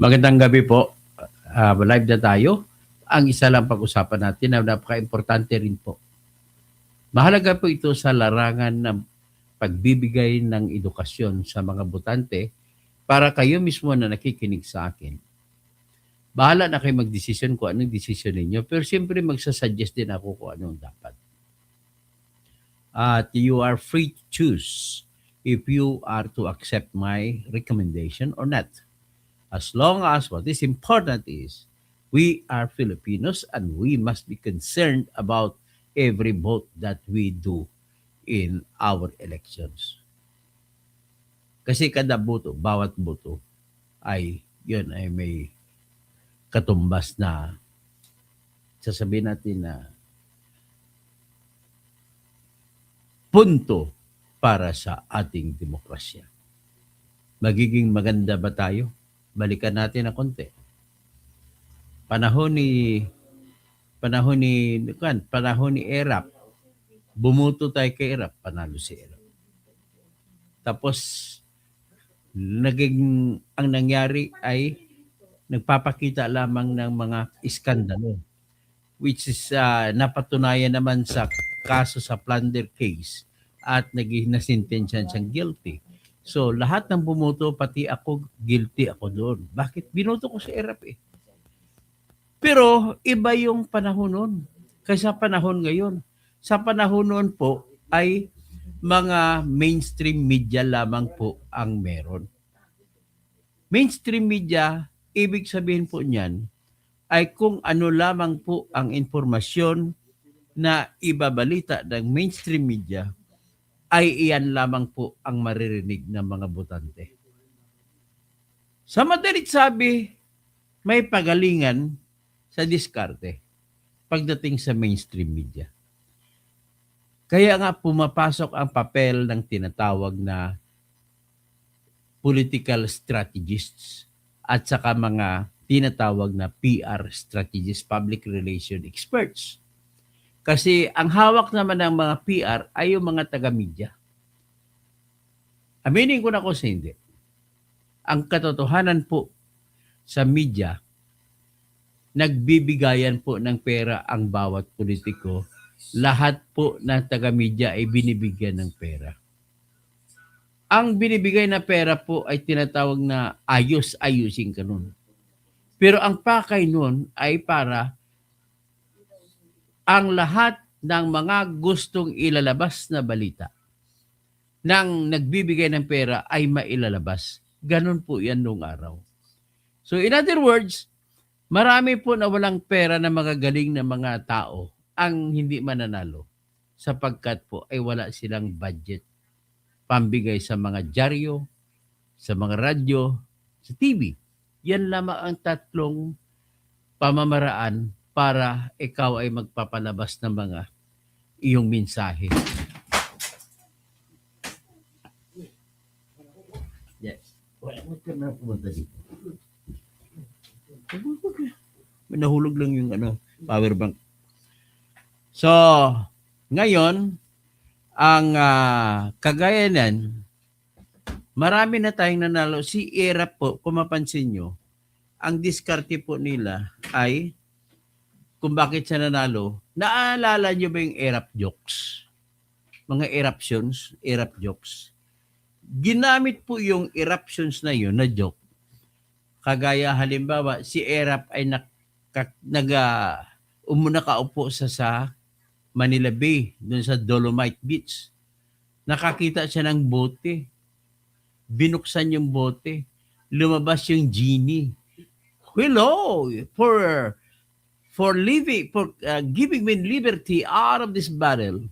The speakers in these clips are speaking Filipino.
Magandang gabi po. Live na tayo. Ang isa lang pag-usapan natin na napaka-importante rin po. Mahalaga po ito sa larangan ng pagbibigay ng edukasyon sa mga botante para kayo mismo na nakikinig sa akin. Bahala na kayo magdesisyon kung anong desisyon ninyo, pero siyempre magsasuggest din ako kung anong dapat. At you are free to choose if you are to accept my recommendation or not. As long as what is important is we are Filipinos and we must be concerned about every vote that we do in our elections. Kasi kada boto, bawat boto ay yun ay may katumbas na sasabihin natin na punto para sa ating demokrasya. Magiging maganda ba tayo? Balikan natin na konti. Panahon ni Erap, bumuto tayo kay Erap, panalo si Erap. Tapos ang nangyari ay nagpapakita lamang ng mga iskandalo, which is napatunayan naman sa kaso sa plunder case at nasintensyan siyang guilty. So, lahat ng bumoto, pati ako, guilty ako doon. Bakit? Binoto ko si Erap eh. Pero, iba yung panahon noon kaysa panahon ngayon. Sa panahon noon po, ay mga mainstream media lamang po ang meron. Mainstream media, ibig sabihin po niyan, ay kung ano lamang po ang informasyon na ibabalita ng mainstream media, ay iyan lamang po ang maririnig ng mga botante. Sa madalit sabi, may pagalingan sa diskarte pagdating sa mainstream media. Kaya nga pumapasok ang papel ng tinatawag na political strategists at saka mga tinatawag na PR strategists, public relation experts. Kasi ang hawak naman ng mga PR ay yung mga taga-media. Aminin ko na kung hindi. Ang katotohanan po sa media, nagbibigayan po ng pera ang bawat politiko. Lahat po ng taga-media ay binibigyan ng pera. Ang binibigay na pera po ay tinatawag na ayos-ayusin ka nun. Pero ang pakay nun ay para ang lahat ng mga gustong ilalabas na balita nang nagbibigay ng pera ay mailalabas. Ganon po yan noong araw. So in other words, marami po na walang pera na magagaling na mga tao ang hindi mananalo sapagkat po ay wala silang budget pambigay sa mga dyaryo, sa mga radyo, sa TV. Yan lamang ang tatlong pamamaraan para ikaw ay magpapalabas ng mga iyong mensahe. Yes. Wala mo ka na pumunta dito. Nahulog lang yung power bank. So, ngayon, ang kagaya nan, marami na tayong nanalo. Si Erap po, kung mapansin nyo, ang diskarte po nila ay kung bakit siya nanalo. Naalala nyo ba yung Erap jokes? Mga eruptions, Erap jokes. Ginamit po yung eruptions na yun, na joke. Kagaya halimbawa, si Erap ay nakaupo sa Manila Bay, doon sa Dolomite Beach. Nakakita siya ng bote. Binuksan yung bote. Lumabas yung genie. Hello, for giving me liberty out of this battle.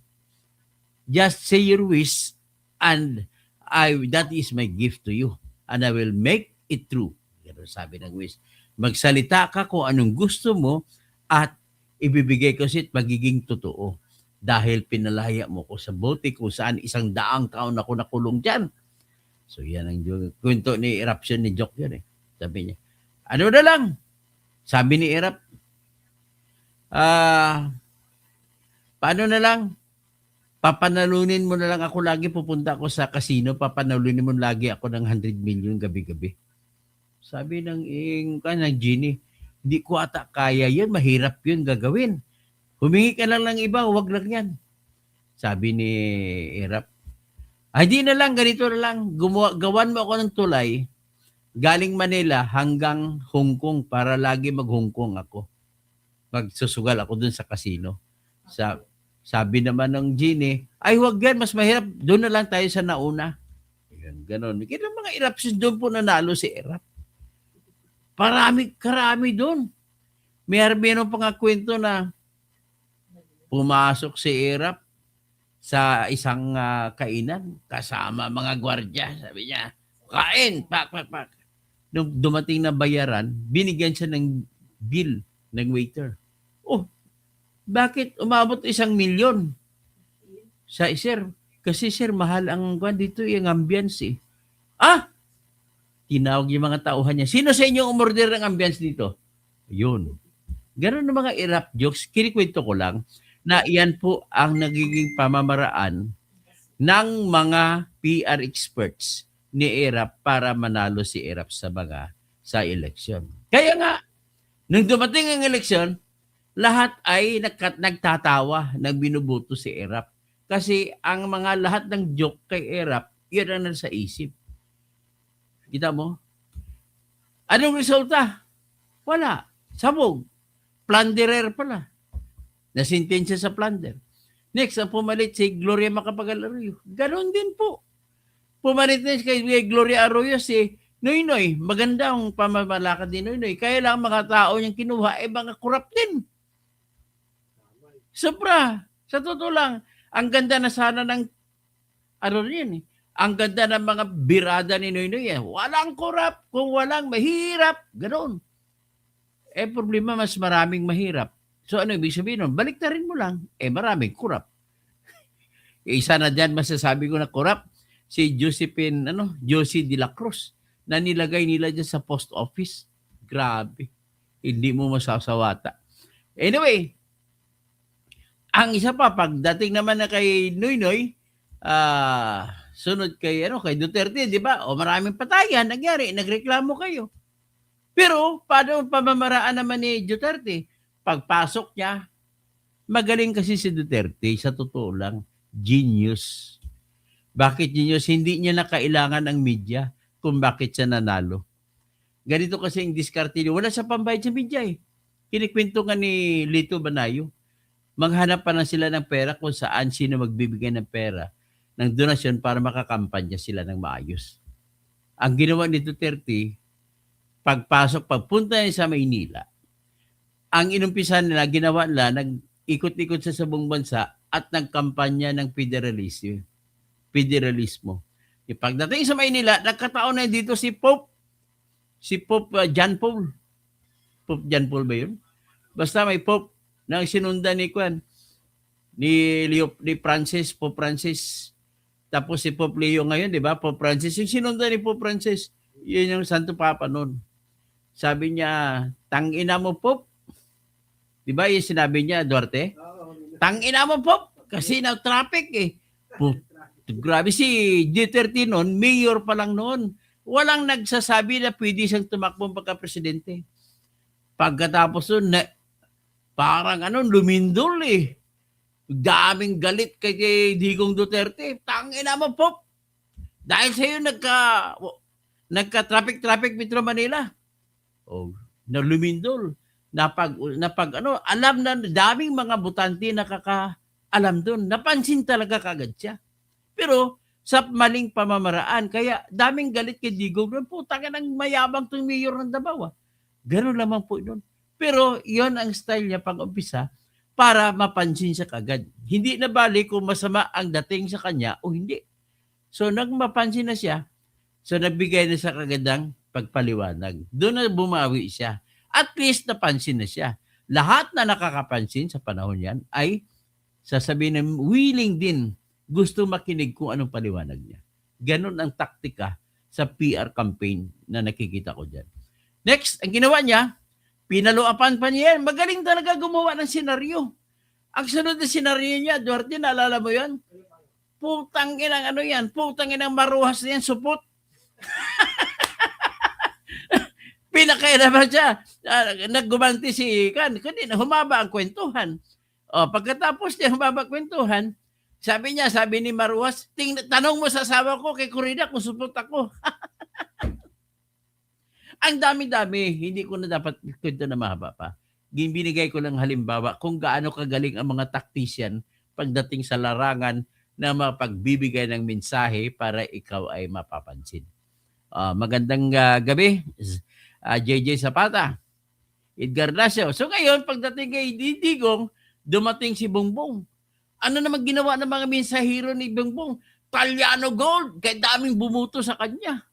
Just say your wish and that is my gift to you. And I will make it true. Ganun sabi ng wish. Magsalita ka kung anong gusto mo at ibibigay ko siya at magiging totoo. Dahil pinalaya mo ko sa bote kung saan 100 taon ako nakulong dyan. So yan ang kwento ni Eruption ni Joke yun eh. Sabi niya, ano na lang? Sabi ni Erap, paano na lang? Papanalunin mo na lang ako lagi, pupunta ako sa casino, papanalunin mo lagi ako ng 100 million gabi-gabi. Sabi ng Genie, hindi ko ata kaya yun, mahirap yun gagawin. Humingi ka lang ng iba, wag lang yan. Sabi ni Erap, ay di na lang, ganito na lang, gawan mo ako ng tulay, galing Manila hanggang Hong Kong para lagi mag-Hong Kong ako. Magsusugal ako dun sa casino. Sabi naman ng Genie, ay wag yan, mas mahirap, doon na lang tayo sa nauna. Ganon. Kaya mga eruptions doon po nanalo si Erap. Karami doon. Meron pa nga kwento na pumasok si Erap sa isang kainan kasama mga gwardiya. Sabi niya, kain, pak. Nung dumating na bayaran, binigyan siya ng bill ng waiter. Oh, bakit umabot 1,000,000? Sir, kasi sir, mahal ang dito, yung ambience eh. Tinawag yung mga tauhan niya. Sino sa inyo umorder ng ambience dito? Yun. Ganun ng mga erap jokes. Kinikwento ko lang na iyan po ang nagiging pamamaraan ng mga PR experts ni Erap para manalo si Erap sa eleksyon. Kaya nga, nung dumating ang eleksyon, lahat ay nagtatawa, nagbinubuto si Erap. Kasi ang mga lahat ng joke kay Erap, yun ang nasa isip. Kita mo? Anong resulta? Wala. Sabog. Plunderer pala. Nasintensya sa plunder. Next, ang pumalit si Gloria Macapagal-Arroyo. Ganon din po. Pumalit din kay Gloria Arroyo si Noynoy. Maganda ang pamamalakad ni Noynoy. Kaya lang mga tao niyang kinuha ay mga korap din. Sobra. Sa totoo lang, ang ganda na sana ng rin eh. Ang ganda ng mga birada ni Noynoy. Walang korap. Kung walang mahirap. Ganon. Problema, mas maraming mahirap. So ano ibig sabihin nun? Balik na rin mo lang. Maraming korap. Isa na dyan masasabi ko na korap. Si Josie de la Cruz. Na nilagay nila dyan sa post office. Grabe. Hindi mo masasawata. Anyway, ang isa pa, pagdating naman na kay Noynoy, sunod kay Duterte, di ba? O maraming patayan, nangyari, nagreklamo kayo. Pero, paano pamamaraan naman ni Duterte? Pagpasok niya, magaling kasi si Duterte, sa totoo lang, genius. Bakit genius? Hindi niya na kailangan ang media kung bakit siya nanalo. Ganito kasi yung diskarte niya. Wala sa pambayad sa media eh. Kinikwento nga ni Lito Banayo. Maghanap pa na sila ng pera kung saan sino magbibigay ng pera ng donasyon para makakampanya sila ng maayos. Ang ginawa ni Duterte, pagpunta niya sa Maynila, ang inumpisan nila, ginawa nila, nag-ikot-ikot sa buong bansa at nagkampanya ng federalismo. Pagdating sa Maynila, nagkataon na dito si Pope John Paul. Pope John Paul ba yun? Basta may Pope na sinundan ni Francis, Pope Francis. Tapos si Pope Leo ngayon, di ba? Pope Francis. Yung sinundan ni Pope Francis, yun yung Santo Papa noon. Sabi niya, tangina mo, Pope. Di ba yung sinabi niya, Duarte? Tangina mo, Pope. Kasi na-traffic eh. Grabe si Duterte noon, mayor pa lang noon. Walang nagsasabi na pwede siyang tumakbong pagka-presidente. Pagkatapos noon, parang lumindol eh. Daming galit kay Digong Duterte. Tangina mo, Pope. Dahil sa'yo nagka-traffic Metro Manila. Na lumindol. Alam na daming mga butante nakakaalam doon. Napansin talaga kagad siya. Pero sa maling pamamaraan, kaya daming galit kay Digong. Putang ng mayabang tong mayor ng Davao. Ganun lamang po yun. Pero yon ang style niya pag-umpisa para mapansin siya kagad. Hindi na bali kung masama ang dating sa kanya o hindi. So nagmapansin na siya, so nagbigay na sa kagandang pagpaliwanag. Doon na bumawi siya. At least napansin na siya. Lahat na nakakapansin sa panahon yan ay sasabihin na willing din gusto makinig kung anong paliwanag niya. Ganon ang taktika sa PR campaign na nakikita ko dyan. Next, ang ginawa niya, pinaluapan pa niya yan. Magaling talaga gumawa ng senaryo. Ang sunod na senaryo niya, Duarte, naalala mo yan? Putang inang yan? Putang inang maruhas na yan, supot. kaya naman siya, naggumanti si kanina humaba ang kwentuhan. Pagkatapos niya humaba kwentuhan, sabi ni Marwas, tanong mo sa asawa ko kay Corina kung supot ako. Ang dami-dami, hindi ko na dapat kwento na mahaba pa. Binigay ko lang halimbawa kung gaano kagaling ang mga tactician pagdating sa larangan na mapagbibigay ng mensahe para ikaw ay mapapansin. Magandang gabi, JJ Zapata, Edgar Lasio. So ngayon, pagdating kay Digong, dumating si Bongbong. Ano naman ginawa ng mga mensahero ni Bongbong? Talyano gold, kaya daming bumuto sa kanya.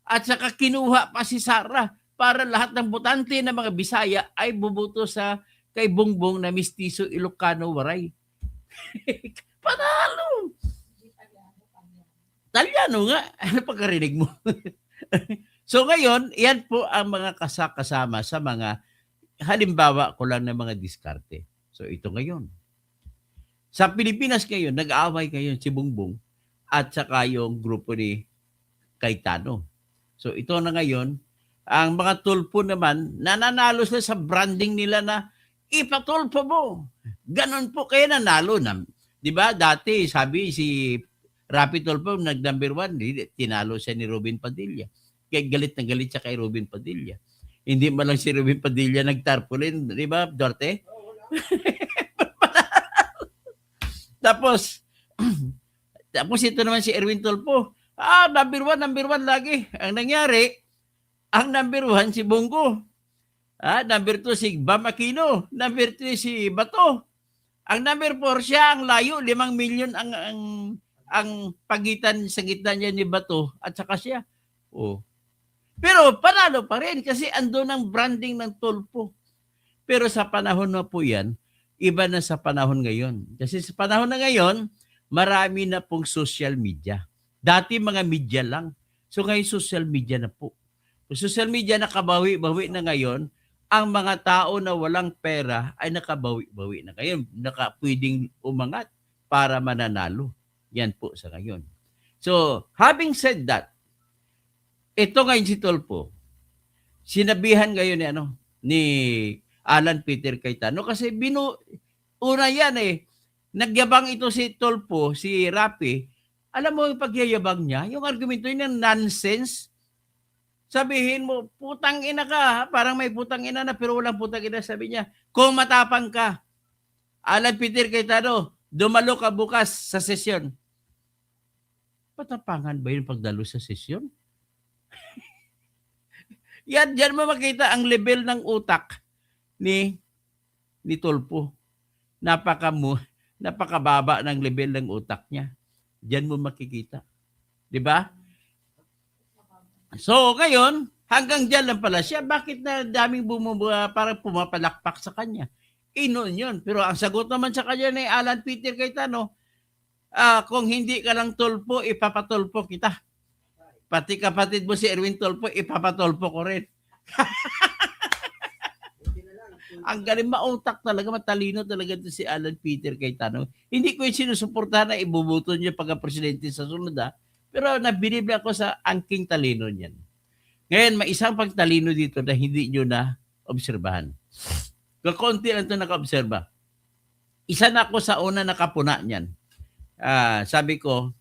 At saka kinuha pa si Sara para lahat ng botante ng mga Bisaya ay bubuto sa kay Bongbong na mistiso Ilocano Waray. Panalo! Talyano nga. Ano pagkarinig mo? So ngayon, yan po ang mga kasama sa mga halimbawa ko lang ng mga diskarte. So ito ngayon. Sa Pilipinas ngayon, nag-aaway ngayon si Bongbong at saka yung grupo ni Cayetano. So ito na ngayon, ang mga tulpo naman, nananalo sila sa branding nila na ipatulpo mo. Ganon po kaya nanalo. Di ba? Dati sabi si Rapi Tulfo nag-number 1, tinalo siya ni Robin Padilla. Kaya galit na galit siya kay Robin Padilla. Hindi man lang si Robin Padilla nagtarpaulin, di ba, Duarte? Tapos ito naman si Erwin Tulfo. Number one lagi. Ang nangyari, ang number 1 si Bongo. Number 2 si Bam Aquino. Number 3 si Bato. Ang number 4 siya, ang layo, 5 milyon ang pagitan sa gitna niya ni Bato at saka siya. Pero panalo pa rin kasi andun ang branding ng Tulfo. Pero sa panahon na po yan, iba na sa panahon ngayon. Kasi sa panahon na ngayon, marami na pong social media. Dati mga media lang. So ngayon social media na po. Social media nakabawi-bawi na ngayon. Ang mga tao na walang pera ay nakabawi-bawi na ngayon. Pwedeng umangat para mananalo. Yan po sa ngayon. So having said that, ito ngayon si Tulfo, sinabihan ngayon ni Alan Peter Cayetano kasi una yan nagyabang ito si Tulfo, si Rapi. Alam mo yung pagyayabang niya, yung argumento niya nonsense. Sabihin mo, putang ina ka, parang may putang ina na pero walang putang ina. Sabi niya, kung matapang ka, Alan Peter Cayetano, dumalo ka bukas sa sesyon. Patapangan ba yung pagdalo sa sesyon? Yan mo makita ang level ng utak ni Tulfo. Napakababa ng level ng utak niya. Diyan mo makikita. 'Di ba? So, ngayon, hanggang diyan lang pala siya. Bakit na daming parang pumapalakpak sa kanya? Inon yun. Pero ang sagot naman sa kanya ni Alan Peter Cayetano, kung hindi ka lang Tulfo, ipapatulfo kita. Pati kapatid mo si Erwin Tulfo, ipapatulfo ko rin. Ang galing mautak talaga, matalino talaga ito si Alan Peter Cayetano. Hindi ko yung sinusuportahan na ibubuto niya pagka-presidente sa sunod pero nabilib ako sa angking talino niyan. Ngayon, may isang pagtalino dito na hindi nyo na obserbahan. Kakunti lang ito naka-obserba. Isa na ako sa una nakapuna niyan. Sabi ko,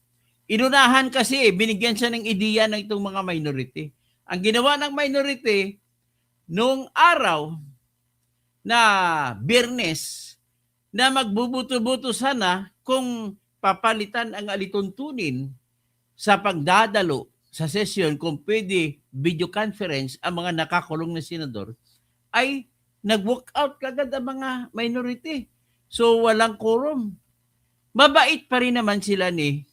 inunahan kasi, binigyan siya ng ideya ng itong mga minority. Ang ginawa ng minority, noong araw na Biyernes, na magbubuto-buto sana kung papalitan ang alituntunin sa pagdadalo sa sesyon kung pwede video conference ang mga nakakulong na senador, ay nag-walk out kagad ang mga minority. So walang quorum. Mabait pa rin naman sila ni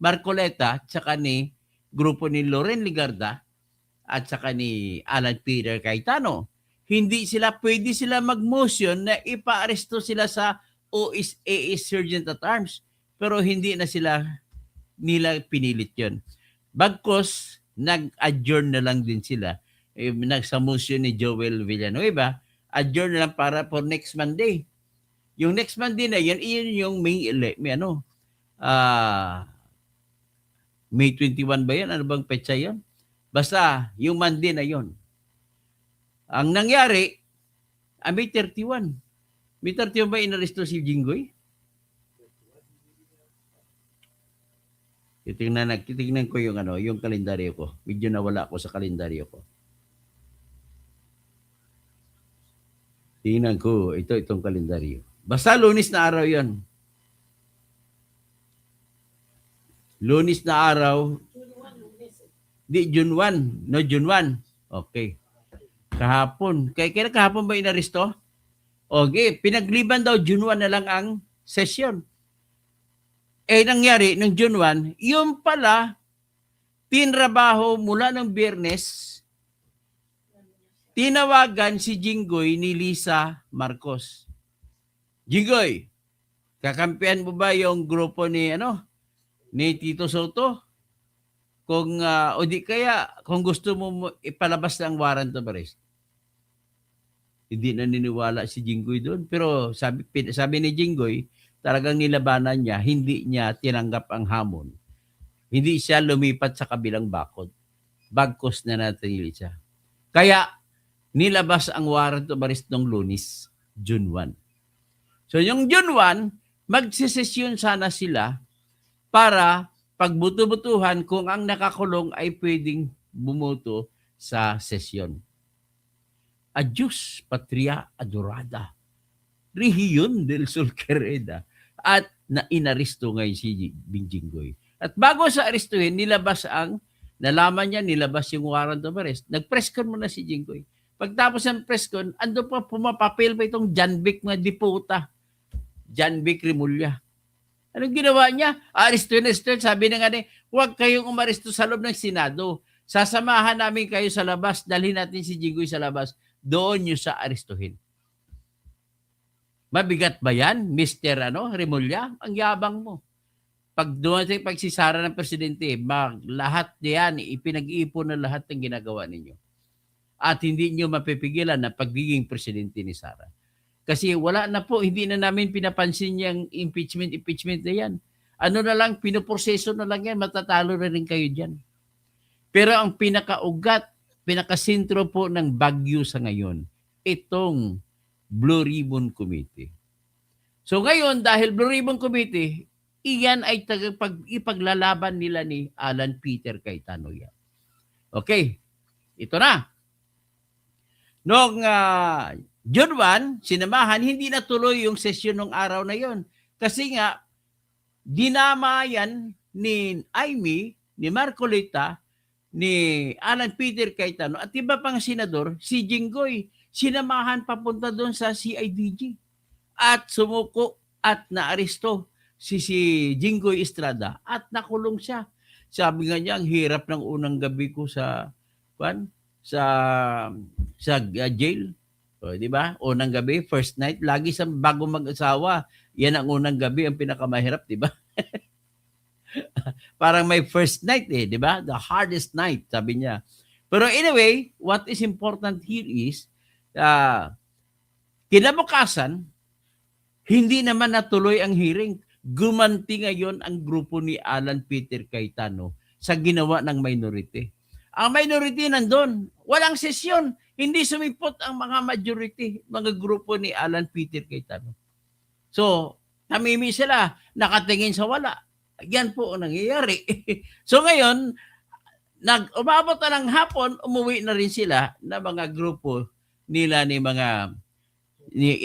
Marcoleta at saka ni grupo ni Loren Legarda at saka ni Alan Peter Cayetano. Hindi pwede sila mag-motion na ipa-aresto sila sa OSA Sergeant at Arms. Pero hindi na nila pinilit yon. Bagkos, nag-adjourn na lang din sila. Sa motion ni Joel Villanueva, adjourn na lang para for next Monday. Yung next Monday na yun, iyon yung May 21 ba yan? Ano bang petsa yun? Basta, yung Monday na yun. Ang nangyari, May 31. May 31 ba inaresto si Jinggoy? Titingnan ko yung kalendaryo ko. Medyo nawala ako sa kalendaryo ko. Tingnan ko, itong kalendaryo. Basta Lunes na araw 'yon. Lunes na araw. Di, June 1. No, June 1. Okay. Kahapon. Kailan kahapon ba inaresto? Okay, pinagliban daw June 1 na lang ang session. Nangyari nung June 1, yung pala, tinrabaho mula ng Biyernes, tinawagan si Jinggoy ni Lisa Marcos. Jinggoy, kakampihan mo ba yung grupo ni Tito Soto? Kung o di kaya kung gusto mo ipalabas ng warrant of arrest. Hindi naniniwala si Jinggoy doon, pero sabi ni Jinggoy, talagang nilabanan niya, hindi niya tinanggap ang hamon. Hindi siya lumipat sa kabilang bakod. Bagkos na natin siya. Kaya nilabas ang warrant of arrest ng Lunes, June 1. So yung June 1, magsisesyon sana sila para pagbuto-butuhan kung ang nakakulong ay pwedeng bumoto sa sesyon. Adios, Patria Adorada. Rehiyon del Sol Quereda. At inaresto ngayon si Jinggoy. At bago sa arestuhin, nalaman niya, nilabas yung warrant of arrest. Nag-press-con muna si Jinggoy. Pagtapos ng press-con, ando pa pumapapil pa itong John Vic mga diputa. John Vic Rimulya. Anong ginawa niya? Arestuhin. Sabi na nga huwag kayong umaresto sa loob ng Senado. Sasamahan namin kayo sa labas. Dalhin natin si Jinggoy sa labas. Doon nyo sa arestuhin. Mabigat ba yan, Mr. Rimulya? Ang yabang mo. Pag dumating pagsisara ng presidente, lahat yan, ipinag-iipon na lahat ng ginagawa ninyo. At hindi nyo mapipigilan na pagiging presidente ni Sara. Kasi wala na po, hindi na namin pinapansin yung impeachment na yan. Ano na lang, pinoproseso na lang yan, matatalo na rin kayo dyan. Pero ang pinakasentro po ng bagyo sa ngayon, itong Blue Ribbon Committee. So ngayon, dahil Blue Ribbon Committee, iyan ay ipaglalaban nila ni Alan Peter Cayetano yan. Okay, ito na. Noong June 1, sinamahan, hindi natuloy yung sesyon ng araw na yon. Kasi nga, dinamayan ni Amy, ni Marcolita, ni Alan Peter Cayetano, at iba pang senador, si Jinggoy, sinamahan papunta doon sa CIDG. At sumuko at naaresto si Jinggoy Estrada at nakulong siya. Sabi nga niya, ang hirap ng unang gabi ko sa jail. O, di ba? Unang gabi, first night, lagi sa bago mag-asawa, yan ang unang gabi, ang pinakamahirap, di ba? Parang may first night di ba? The hardest night, sabi niya. Pero anyway, what is important here is, kinabukasan, hindi naman natuloy ang hearing. Gumanti ngayon ang grupo ni Alan Peter Cayetano sa ginawa ng minority. Ang minority nandun, walang sesyon. Hindi sumipot ang mga majority, mga grupo ni Alan Peter Cayetano. So, namimi sila, nakatingin sa wala. Yan po ang nangyayari. So ngayon, umabot na ng hapon, umuwi na rin sila na mga grupo nila ni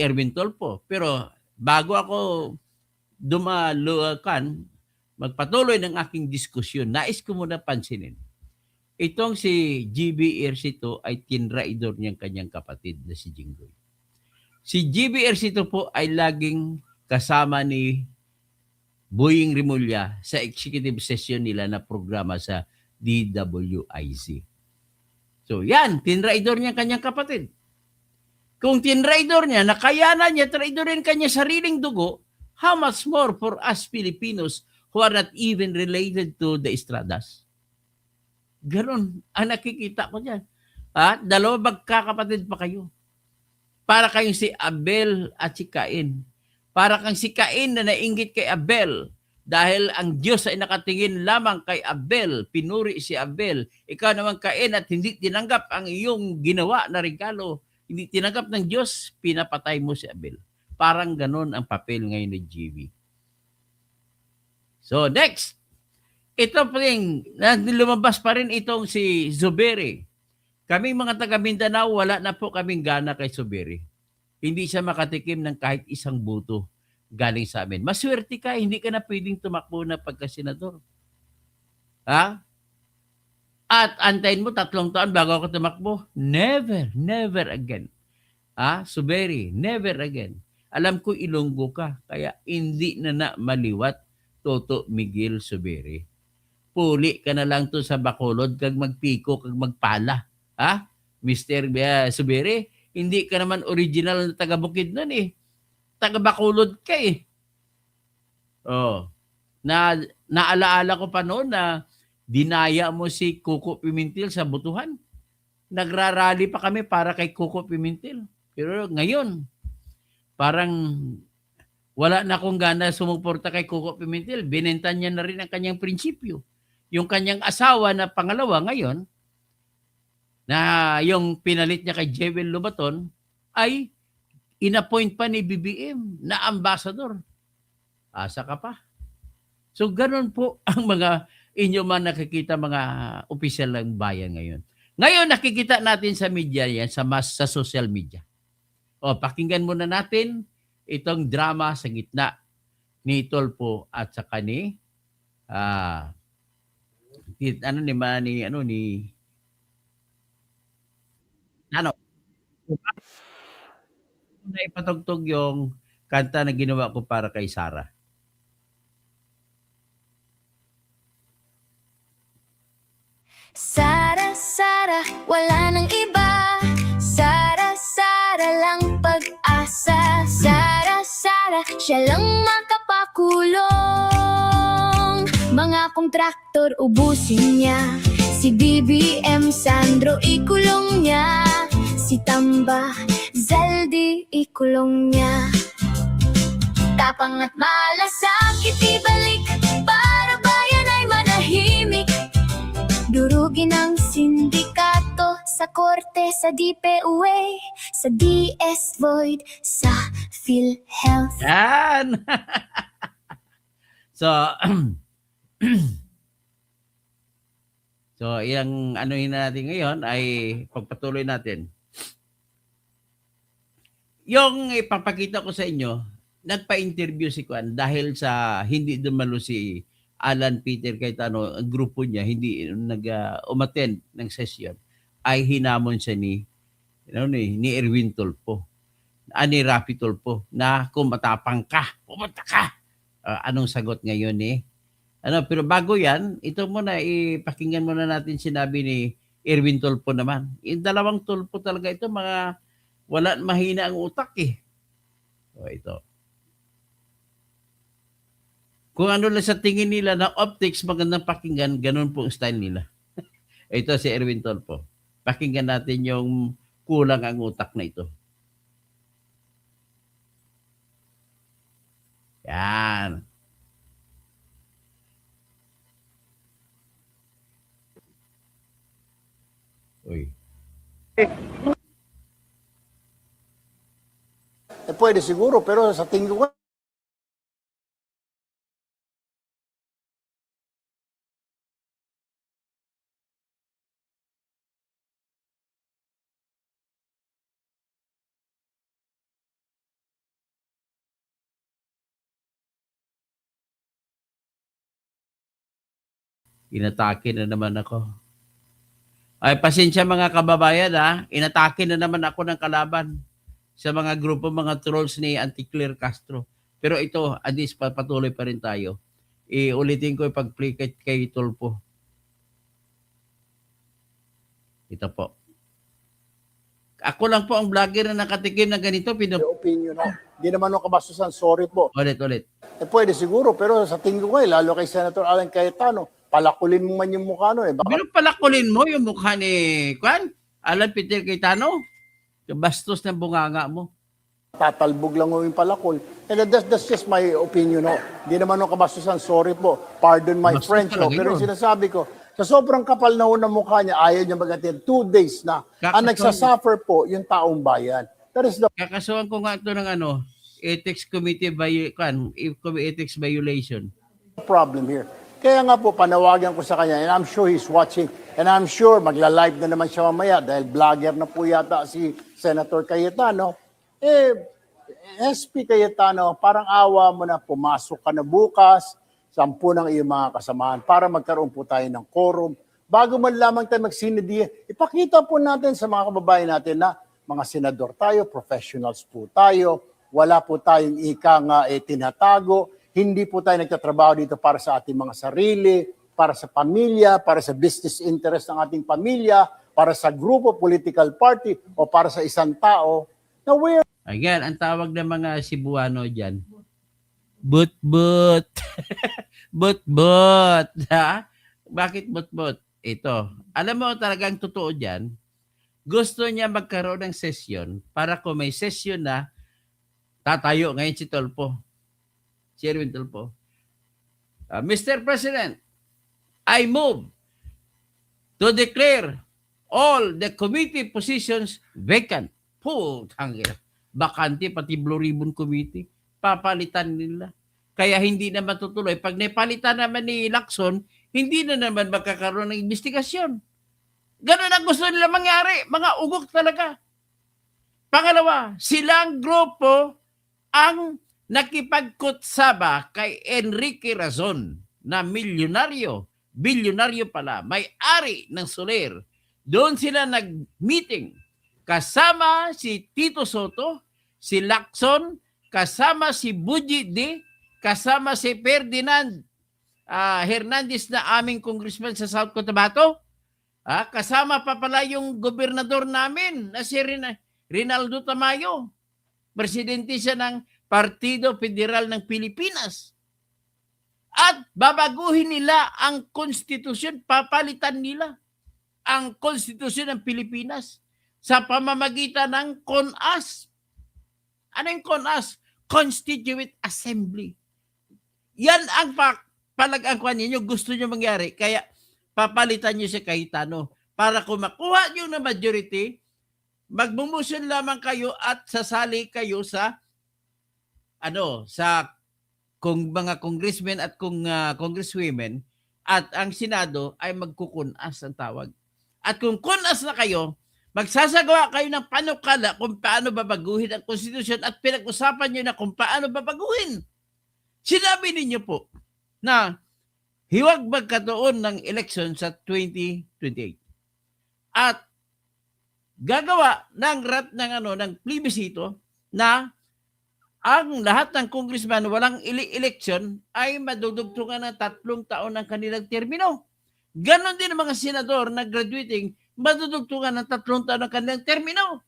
Erwin Tulfo. Pero bago ako magpatuloy ng aking diskusyon, nais ko muna pansinin. Itong si GB Ercito ay tinraidor niyang kanyang kapatid na si Jinggoy. Si GB Ercito po ay laging kasama ni Boying Rimulya sa executive session nila na programa sa DWIC. So yan, tinraidor niya kanyang kapatid. Kung tinraidor niya, nakayanan niya, traidorin kanya sariling dugo, how much more for us Filipinos who are not even related to the Estradas? Ganon ang nakikita ko dyan. Dalawa magkakapatid pa kayo. Para kayong si Abel at si Cain. Para kang si Cain na nainggit kay Abel Dahil ang Diyos ay nakatingin lamang kay Abel, pinuri si Abel. Ikaw naman Cain at hindi tinanggap ang iyong ginawa na regalo. Hindi tinanggap ng Diyos, pinapatay mo si Abel. Parang ganon ang papel ngayon ni GB. So next, ito pa rin, lumabas pa rin itong si Zuberi. Kaming mga taga Mindanao, wala na po kaming gana kay Zuberi. Hindi siya makatikim ng kahit isang buto galing sa amin. Maswerte ka, hindi ka na pwedeng tumakbo na pagka-senador. Ha? At antayin mo 3 taon bago ako tumakbo? Never, never again. Zuberi, never again. Alam ko Ilonggo ka, kaya hindi na maliwat Toto Miguel Zuberi. Puli ka na lang to sa Bacolod, kag magpiko, kag magpala. Mr. Zuberi, hindi ka naman original na taga Bukidnon eh. Taga Bacolod ka eh. Naalaala ko pa noon na dinaya mo si Coco Pimentel sa Butuhan. Nagrarally pa kami para kay Coco Pimentel. Pero ngayon, parang wala na akong gana sumuporta kay Coco Pimentel. Binenta niya na rin ang kanyang prinsipyo. Yung kanyang asawa na pangalawa ngayon, na yung pinalit niya kay Jewel Lobaton, ay inappoint pa ni BBM na ambassador. Asa ka pa. So ganun po ang mga inyo man nakikita mga opisyal ng bayan ngayon. Ngayon nakikita natin sa media yan, sa social media. Pakinggan muna natin itong drama sa gitna ni Tolpo at saka ni na ipatugtog yung kanta na ginawa ko para kay Sarah. Sara, Sara, wala nang iba. Sara, Sara lang pag-asa. Sara, Sara, siya lang makapakulong. Mga kontraktor ubusin niya. Si BBM Sandro ikulong niya. Si Tamba Zaldi ikulong niya. Tapang at malasakit ibalik para bayan ay manahimik. Durugin ang sindikato sa korte, sa DPUA, sa DS Void, sa PhilHealth. Yan! So, yung anuhin natin ngayon ay pagpatuloy natin. Yung ipapakita ko sa inyo, nagpa-interview si Juan dahil sa hindi dumalo si Alan Peter Cayetano, ang grupo niya, hindi umattend ng session, ay hinamon siya ni Erwin Tulfo, ni Raffy Tulfo, na kung matapang ka, pumunta ka. Anong sagot ngayon pero bago yan, ito muna, ipakinggan muna natin sinabi ni Erwin Tulfo naman. Yung dalawang Tulfo talaga ito, mga wala mahina ang utak ito. Kung ano lang sa tingin nila na optics magandang pakinggan, ganun po ang style nila. Ito si Erwin Tulfo. Pakinggan natin yung kulang ang utak na ito. Yan. Uy. Pwede siguro, pero sa tingin ko Inatake na naman ako. Ay, pasensya mga kababayan inatake na naman ako ng kalaban sa mga grupo, mga trolls ni Anticlaire Castro. Pero ito, adis, patuloy pa rin tayo. Ulitin ko pag-play kay Tulfo. Ito po. Ako lang po ang vlogger na nakatikim ng ganito. opinion na. Hindi naman ako kabastusan, sorry po. Ulit. Pwede siguro, pero sa tingin ko lalo kay Senator Alan Cayetano, palakulin mo man yung mukha baka Pero palakulin mo yung mukha ni Alan Peter Cayetano. Yung bastos ng bunganga mo. tatalbog lang yung palakol. And that's just my opinion. No? Hindi naman ako kabastusan. Sorry po. Pardon my Bastos French. talaga No? Pero yun. yung sinasabi ko, sa sobrang kapal na ng mukha niya, ayaw niya mag-attend. 2 days na. Ang Kakasuhan- nagsasuffer po yung taong bayan. That is the Kakasuhan ko nga ito ng ethics committee ethics violation. problem here. Kaya nga po, panawagan ko sa kanya, and I'm sure he's watching, and I'm sure magla-live na naman siya mamaya dahil vlogger na po yata si Senator Cayetano. SP Cayetano, parang awa mo na, pumasok ka na bukas, 10 ng iyong mga kasamahan para magkaroon po tayo ng quorum. Bago man lamang tayo magsinadihan, ipakita po natin sa mga kababayan natin na mga senador tayo, professionals po tayo, wala po tayong tinatago, hindi po tayo nagtatrabaho dito para sa ating mga sarili, para sa pamilya, para sa business interest ng ating pamilya, para sa grupo, political party, o para sa isang tao na we're Ayan, ang tawag ng mga Cebuano dyan, but. But. Ha? Bakit but? Ito. Alam mo talagang totoo dyan, gusto niya magkaroon ng session para kung may session na, tatayo ngayon si Tolpo. Si Erwin Tolpo. Mr. President, I move to declare all the committee positions vacant. Putang ina. Bakante pati Blue Ribbon Committee. Papalitan nila. Kaya hindi na matutuloy. Pag napalitan naman ni Lacson, hindi na naman magkakaroon ng investigasyon. Ganun ang gusto nila mangyari. Mga ugok talaga. Pangalawa, silang grupo ang nakipagkutsaba kay Enrique Razon na milyonaryo, bilyonaryo pala, may-ari ng Soler. Doon sila nag-meeting kasama si Tito Soto, si Lacson, kasama si Buji D, kasama si Ferdinand Hernandez na aming congressman sa South Cotabato. Kasama pa pala yung gobernador namin na si Rinaldo Tamayo. Presidente siya ng Partido Federal ng Pilipinas. At babaguhin nila ang konstitusyon, papalitan nila ang konstitusyon ng Pilipinas sa pamamagitan ng CONAS. Ano yung CONAS? Constituent Assembly. Yan ang palag-angkuhan ninyo, gusto nyo mangyari. Kaya papalitan nyo si Cayetano para kung makuha nyo na majority, magmumusyon lamang kayo at sasali kayo sa kung mga congressmen at kung congresswomen at ang Senado ay magkukunas ang tawag. At kung kunas na kayo, magsasagawa kayo ng panukala kung paano babaguhin ang konstitusyon at pinag-usapan nyo na kung paano babaguhin. Sinabi ninyo po na hiwag magkataon ng election sa 2028. At gagawa ng plebisito na ang lahat ng congressman walang election ay madudugtungan ng 3 taon ng kanilang termino. Ganon din ang mga senador na graduating, madudugtungan ng 3 taon ng kanilang termino.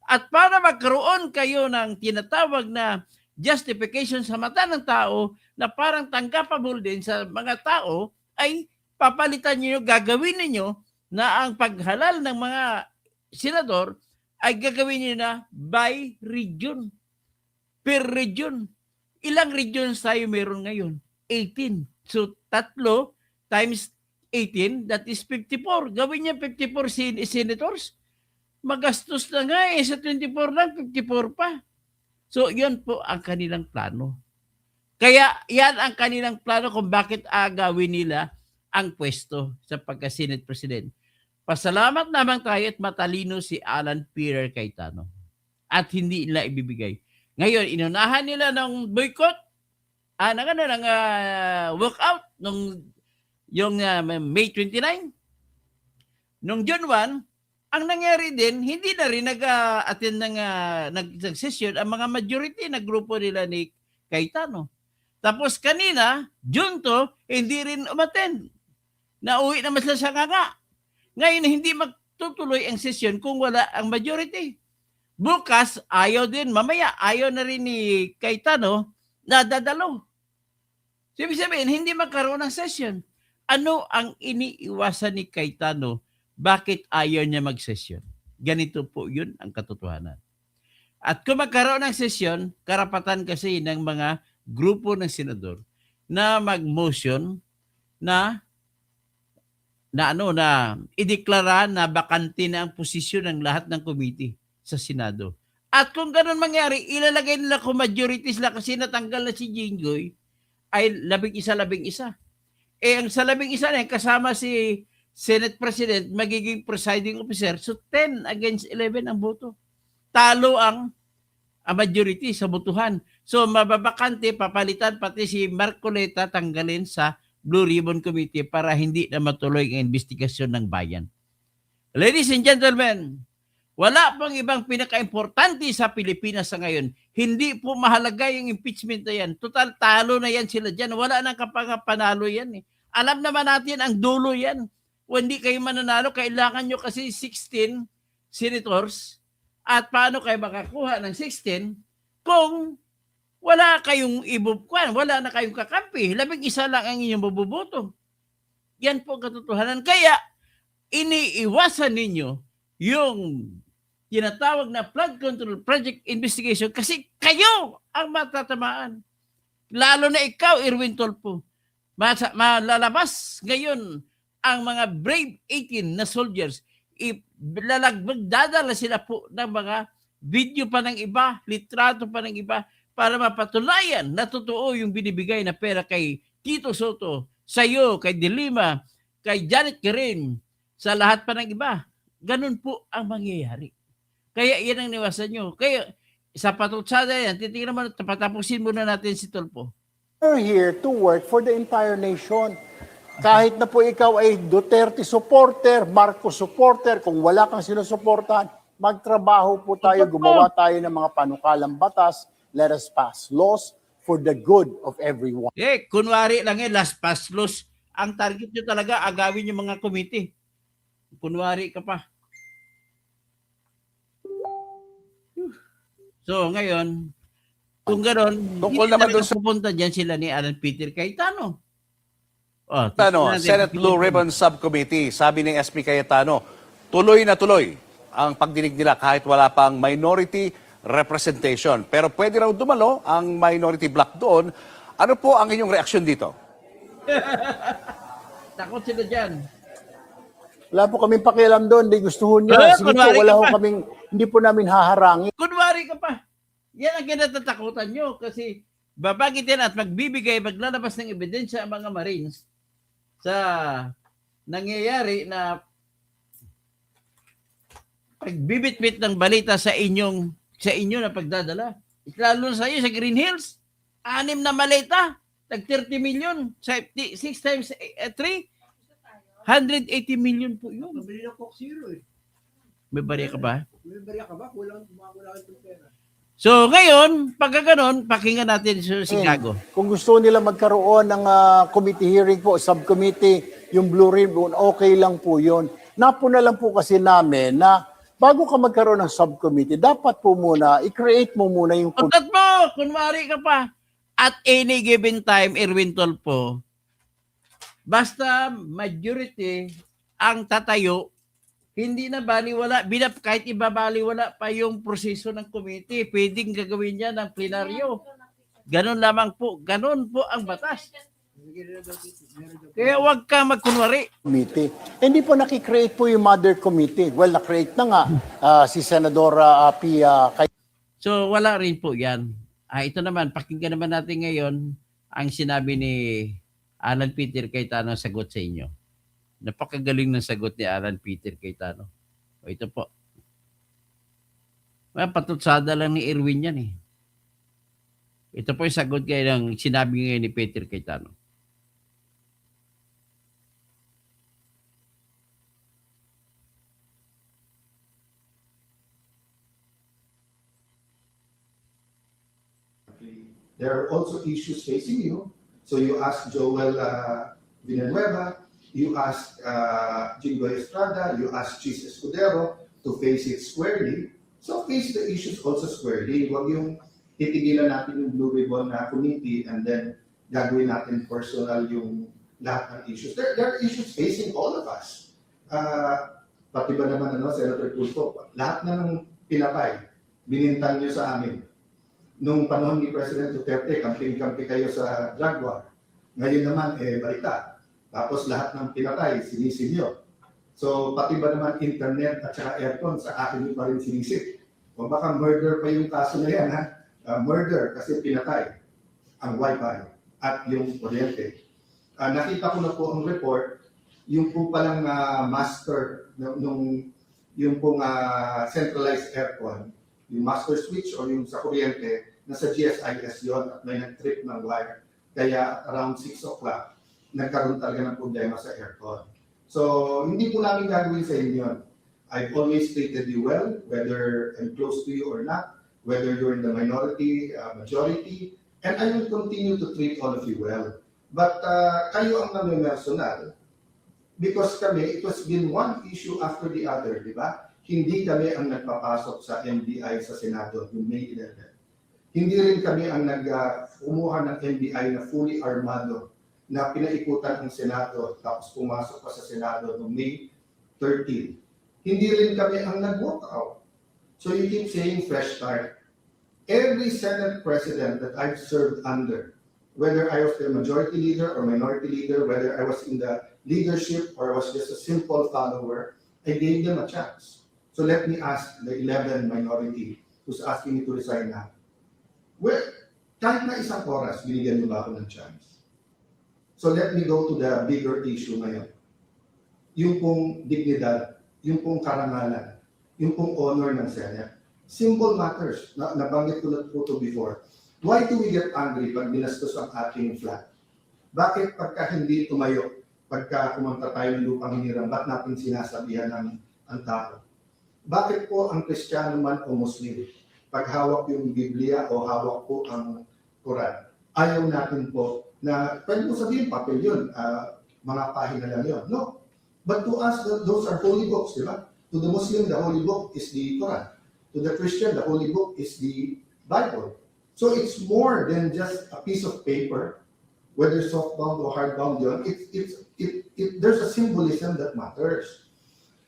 At para magkaroon kayo ng tinatawag na justification sa mata ng tao na parang tanggapable din sa mga tao, ay papalitan niyo, gagawin niyo na ang paghalal ng mga senador ay gagawin niyo na by region. Per region. Ilang regions tayo meron ngayon? 18. So, 3 times 18, that is 54. Gawin niya 54 senators. Magastos na nga sa 24 lang, 54 pa. So, yun po ang kanilang plano. Kaya, yan ang kanilang plano kung bakit agawin nila ang pwesto sa pagka-Senate President. Pasalamat naman tayo at matalino si Alan Peter Cayetano. At hindi nila ibibigay. Ngayon, inunahan nila ng boycott, ng walkout, yung May 29. Nung June 1, ang nangyari din, hindi na rin nag-attend ng session ang mga majority na grupo nila ni Cayetano. Tapos kanina, June 2, hindi rin umattend. Nauwi naman sila sa nga. Ngayon, hindi magtutuloy ang session kung wala ang majority. Bukas, ayaw din. Mamaya, ayaw na rin ni Cayetano na dadalo. So, ibig sabihin, hindi magkaroon ng session. Ano ang iniiwasan ni Cayetano? Bakit ayaw niya mag-session? Ganito po yun ang katotohanan. At kung magkaroon ng sesyon, karapatan kasi ng mga grupo ng senador na mag-motion na ideklara na bakante na ang posisyon ng lahat ng committee sa Senado. At kung ganun mangyari, ilalagay nila kung majority sila kasi natanggal na si Jinggoy ay 11-11. Ang sa 11 na yan, kasama si Senate President, magiging presiding officer. So 10-11 ang boto. Talo ang majority sa botohan. So mababakante, papalitan pati si Marcoleta, tanggalin sa Blue Ribbon Committee para hindi na matuloy ang investigasyon ng bayan. Ladies and gentlemen, wala pang ibang pinaka-importante sa Pilipinas sa ngayon. Hindi po mahalaga yung impeachment na yan. Total, talo na yan sila dyan. Wala nang kapanalo yan. Alam naman natin ang dulo yan. Kung hindi kayo mananalo, kailangan nyo kasi 16 senators. At paano kayo makakuha ng 16 kung wala kayong wala na kayong kakampi. 11 lang ang inyong mabuboto. Yan po ang katotohanan. Kaya, iniiwasan ninyo yung tinatawag na flood control project investigation kasi kayo ang matatamaan. Lalo na ikaw, Erwin Tulfo. Malalabas ngayon ang mga brave 18 na soldiers. Dadala sila po ng mga video pa ng iba, litrato pa ng iba, para mapatunayan na totoo yung binibigay na pera kay Tito Soto, sa iyo, kay Dilima, kay Janet Karin, sa lahat pa ng iba. Ganun po ang mangyayari. Kaya yan ang niwasan nyo. Kaya sa patutsada yan, titingnan mo, patapusin muna natin si Tulfo. We're here to work for the entire nation. Kahit na po ikaw ay Duterte supporter, Marcos supporter, kung wala kang sinusuportahan, magtrabaho po tayo, gumawa tayo ng mga panukalang batas. Let us pass laws for the good of everyone. Kunwari lang last pass laws. Ang target nyo talaga, agawin yung mga committee. Kunwari ka pa. So, ngayon, kung gano'n, Tungkol naman doon sa pupunta dyan sila ni Alan Peter Cayetano. Senate Blue Ribbon Subcommittee, sabi ni SP Cayetano, tuloy na tuloy ang pagdinig nila kahit wala pang minority representation. Pero pwede raw dumalo ang minority bloc doon. Ano po ang inyong reaksyon dito? Takot sila dyan. Wala po kaming pakialam doon, hindi gustuhon niya. Sige po, hindi po namin haharangin. Kunwari ka pa. Yan ang kinatatakutan nyo kasi babagitin at maglalabas ng ebidensya ang mga Marines sa nangyayari na pagbibitbit ng balita sa inyo na pagdadala. Lalo sa iyo sa Green Hills, 6 na maleta, tag 30 million, 6 times 3, 180 million po yun. Mabili na Coke Zero eh. May barya ka ba? May barya ka ba? Kulang itong pera. So ngayon, pagka ganon, pakinggan natin si Gago. Kung gusto nila magkaroon ng committee hearing po, subcommittee, yung Blue Ribbon, okay lang po yun. Napo na lang po kasi namin na bago ka magkaroon ng subcommittee, dapat po muna, i-create mo muna yung... Pagkat mo, kunwari ka pa, at any given time, Erwin Tulfo, basta majority ang tatayo, hindi na baliwala, kahit ibabaliwala pa yung proseso ng committee, pwedeng gagawin niya ng plenaryo. Ganon lamang po, ganon po ang batas. Kaya huwag ka magkunwari. Committee. Hindi po nakikreate po yung mother committee. Well, na-create na nga si Senadora Pia. So wala rin po yan. Ito naman, pakinggan naman natin ngayon ang sinabi ni Alan Peter Cayetano sagot sa inyo. Napakagaling ng sagot ni Alan Peter Cayetano. O ito po. Patutsada lang ni Erwin yan eh. Ito po yung sagot kayo ng sinabi ngayon ni Peter Cayetano. There are also issues facing you. So you ask Joel Villanueva, you ask Jinggoy Estrada, you ask Chis Escudero to face it squarely. So face the issues also squarely. Huwag yung titigilan natin yung Blue Ribbon Committee and then gagawin natin personal yung lahat ng issues. There are issues facing all of us. Pati ba naman, Senator Tulfo, lahat na ng pinapay binintang nyo sa amin. Nung panahon ni President Duterte, kamping-kampi kayo sa drug war. Ngayon naman, balita. Tapos lahat ng pinatay, sinisilyo. So, pati ba naman internet at saka aircon, sa akin pa rin sinisip. O baka murder pa yung kaso na yan, ha? Murder kasi pinatay ang wifi at yung kuryente. Nakita ko na po ang report, yung po palang master, yung pong centralized aircon, yung master switch o yung sa kuryente, nasa GSIS yon at may nag-trip ng wire. Kaya around 6 o'clock, nagkaroon talaga ng problema sa aircon. So, hindi po namin gagawin sa inyo yun. I've always treated you well, whether I'm close to you or not, whether you're in the minority, majority, and I will continue to treat all of you well. But kayo ang nami-personal, because kami, it has been one issue after the other, di ba? Hindi kami ang nagpapasok sa NBI sa Senado noong May 11. Hindi rin kami ang kumuha ng NBI na fully armado na pinaikutan ang Senado tapos pumasok pa sa Senado noong May 13. Hindi rin kami ang nag-walk out. So you keep saying fresh start. Every Senate President that I've served under, whether I was the majority leader or minority leader, whether I was in the leadership or I was just a simple follower, I gave them a chance. So let me ask the 11 minority who's asking me to resign now. Well, kahit na isang oras, binigyan niyo ba ako ng chance? So let me go to the bigger issue ngayon. Yung pong dignidad, yung pong karangalan, yung pong honor ng Senate. Simple matters. Nabanggit ko na po ito before. Why do we get angry pag binastos ang ating flag? Bakit pagka hindi tumayo, pagka kumanta tayo ng lupang hiniram, ba't natin sinasabihan ang tao? Bakit po ang Kristiyano man o Muslim, pag hawak yung Biblia o hawak po ang Quran, ayaw natin po na, pwede mo sabihin, papel yun, mga pahina lang yun. No. But to us, those are holy books, di ba? To the Muslim, the holy book is the Quran. To the Christian, the holy book is the Bible. So it's more than just a piece of paper, whether softbound or hardbound yun. There's a symbolism that matters.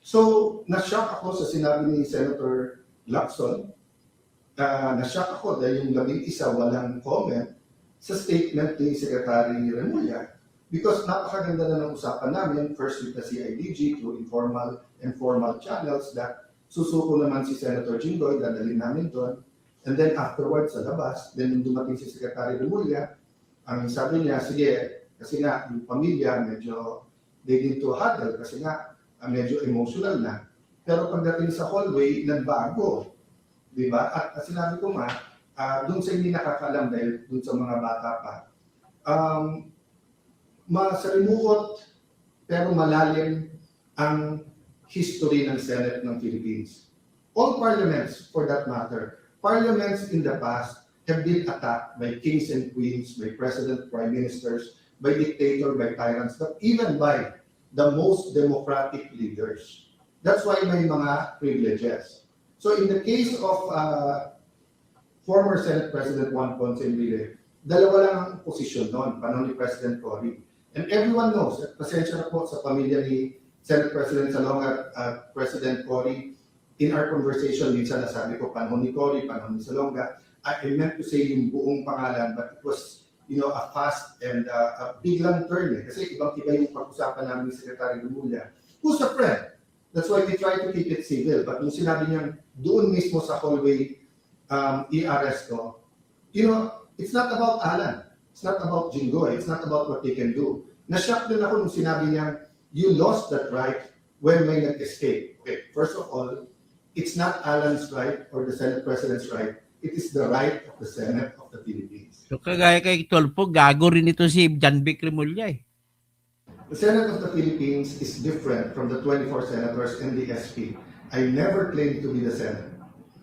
So, na-shock ako sa sinabi ni Senator Lacson. Na-shock ako dahil yung 11 walang comment sa statement ni Secretary Remulla. Because napakaganda na ng usapan namin, first with the CIDG through informal and formal channels that susuko naman si Senator Jinggoy, dadalhin namin doon. And then afterwards sa labas, then nung dumating si Secretary Remulla, ang sabi niya, sige, kasi nga yung pamilya medyo they need to huddle kasi nga medyo emotional na. Pero pagdating sa hallway, nagbago. Di ba? At sinabi ko nga, doon sa hindi nakakalam dahil doon sa mga bata pa, masalimuot pero malalim ang history ng Senate ng Philippines. All parliaments, for that matter, parliaments in the past have been attacked by kings and queens, by president, prime ministers, by dictator, by tyrants, but even by the most democratic leaders. That's why may mga privileges. So in the case of former Senate President Juan Ponce Enrile, dalawa lang ang posisyon noon, panahon ni President Cory. And everyone knows, at pasensya na po sa pamilya ni Senate President Salonga at President Cory, in our conversation, minsan nasabi ko, panahon ni Cory, panahon ni Salonga, I meant to say yung buong pangalan, but it was a fast and a biglang turn. Kasi ibang-iba yung pag-usapan namin ni Secretary Remulla. Who's a friend? That's why we try to keep it civil. But nung sinabi niya doon mismo sa hallway i-arrest ko, it's not about Alan. It's not about Jinggoy. It's not about what they can do. Na-shock din ako nung sinabi niya, you lost that right when may nag-escape. Okay, first of all, it's not Alan's right or the Senate President's right. It is the right of the Senate of the Philippines. So kagaya kay Tolpo, gago rin ito si John Vic Remulla eh. The Senate of the Philippines is different from the 24 senators and the SP. I never claimed to be the Senate.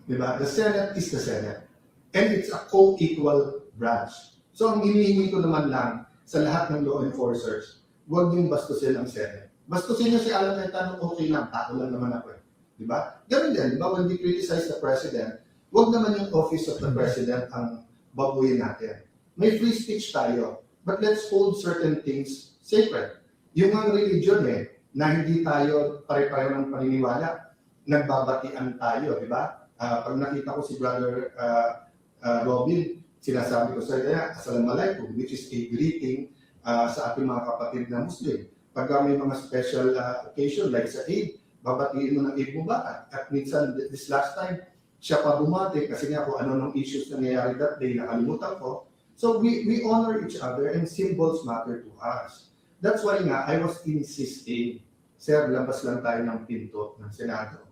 Diba? The Senate is the Senate. And it's a co-equal branch. So ang hinihingi ko naman lang sa lahat ng law enforcers, huwag niyong bastusin ang Senate. Bastusin niyo si Alan Cayetano, okay lang, tao lang naman ako eh. Diba? Ganun din, diba? When we criticize the President, huwag naman yung office of the President ang babuyin natin. May free speech tayo, but let's hold certain things sacred. Yung ang religion na hindi tayo pare-pareho ng paniniwala, nagbabatian tayo, di ba? Pag nakita ko si Brother Robin, sinasabi ko sa kanya, Assalamualaikum, which is a greeting sa ating mga kapatid na Muslim. Pag may mga special occasion like sa Eid, babatiin mo ng Eid Mubarak. At minsan, this last time, siya pa bumati kasi nga kung ano ng issues na nangyayari that day, nakalimutan ko. So we honor each other and symbols matter to us. That's why nga, I was insisting, Sir, labas lang tayo ng pinto ng Senado.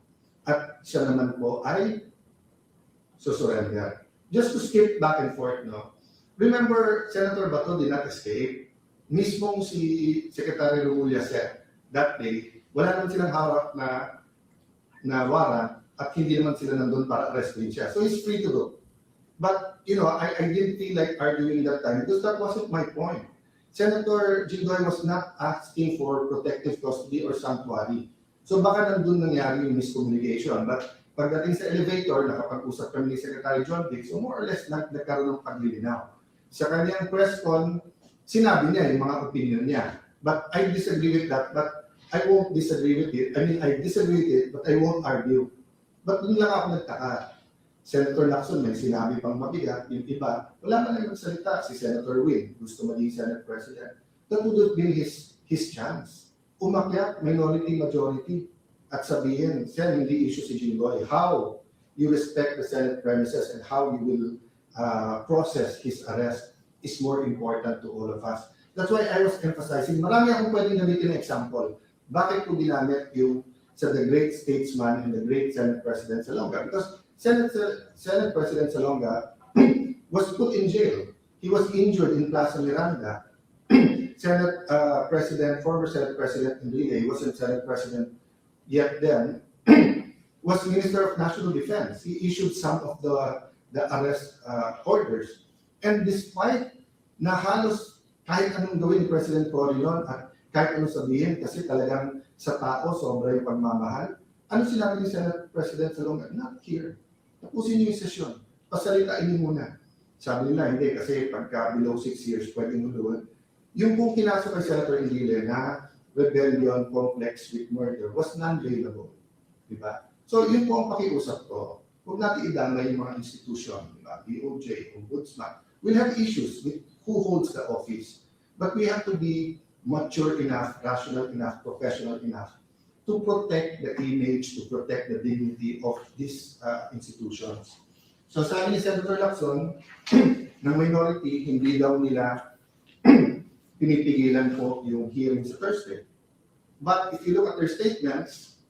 At siya naman po ay susurrender. Just to skip back and forth, no? Remember, Senator Bato did not escape. Mismong si Secretary Remulla said that day, wala naman silang hawak na warrant at hindi naman sila nandun para arrestin siya. So he's free to go. But, you know, I didn't feel like arguing that time because that wasn't my point. Senator Jinggoy was not asking for protective custody or sanctuary. So baka nandun nangyari yung miscommunication. But pagdating sa elevator, nakapag-usap kami ni Secretary John Dick, so more or less nagkaroon ng paglilinaw. Sa kanyang press con, sinabi niya yung mga opinion niya. But I disagree with that, but I won't disagree with it. I mean, I disagree with it, but I won't argue. But dun lang ako nagtaka. Senator Lacson may sinabi pang mabigat, yung iba, wala man lang magsalita. Si Senator Win, gusto maging Senate President. That would have been his chance. Umakyat, minority, majority, at sabihin, Sen, hindi issue si Jinggoy. How you respect the Senate premises and how you will process his arrest is more important to all of us. That's why I was emphasizing, marami akong pwedeng gamitin na example. Bakit ko ginamit yung sa the great statesman and the great Senate President Salonga? Because Senate President Salonga was put in jail. He was injured in Plaza Miranda. Former Senate President Enrile, he wasn't Senate President yet then, was Minister of National Defense. He issued some of the arrest orders. And despite na halos kahit anong gawin ni President Cory noon at kahit anong sabihin kasi talagang sa tao sobra yung pagmamahal, ano sinabi ni Senate President Salonga? Not here. Tapusin niyo yung sesyon. Pasalitain niyo muna. Sabi nila, hindi kasi pagka below 6 years, pwedeng doon. Yung kung kinasok kay Senator Enrile na rebellion complex with murder was non-bailable. Diba? So yun po ang pakiusap ko. Huwag natin idamay yung mga institusyon, diba? DOJ, Ombudsman. We'll have issues with who holds the office. But we have to be mature enough, rational enough, professional enough to protect the image, to protect the dignity of these institutions. So sabi ni Senator Lacson, ng minority, hindi daw nila pinipigilan po yung hearing sa Thursday. But if you look at their statements,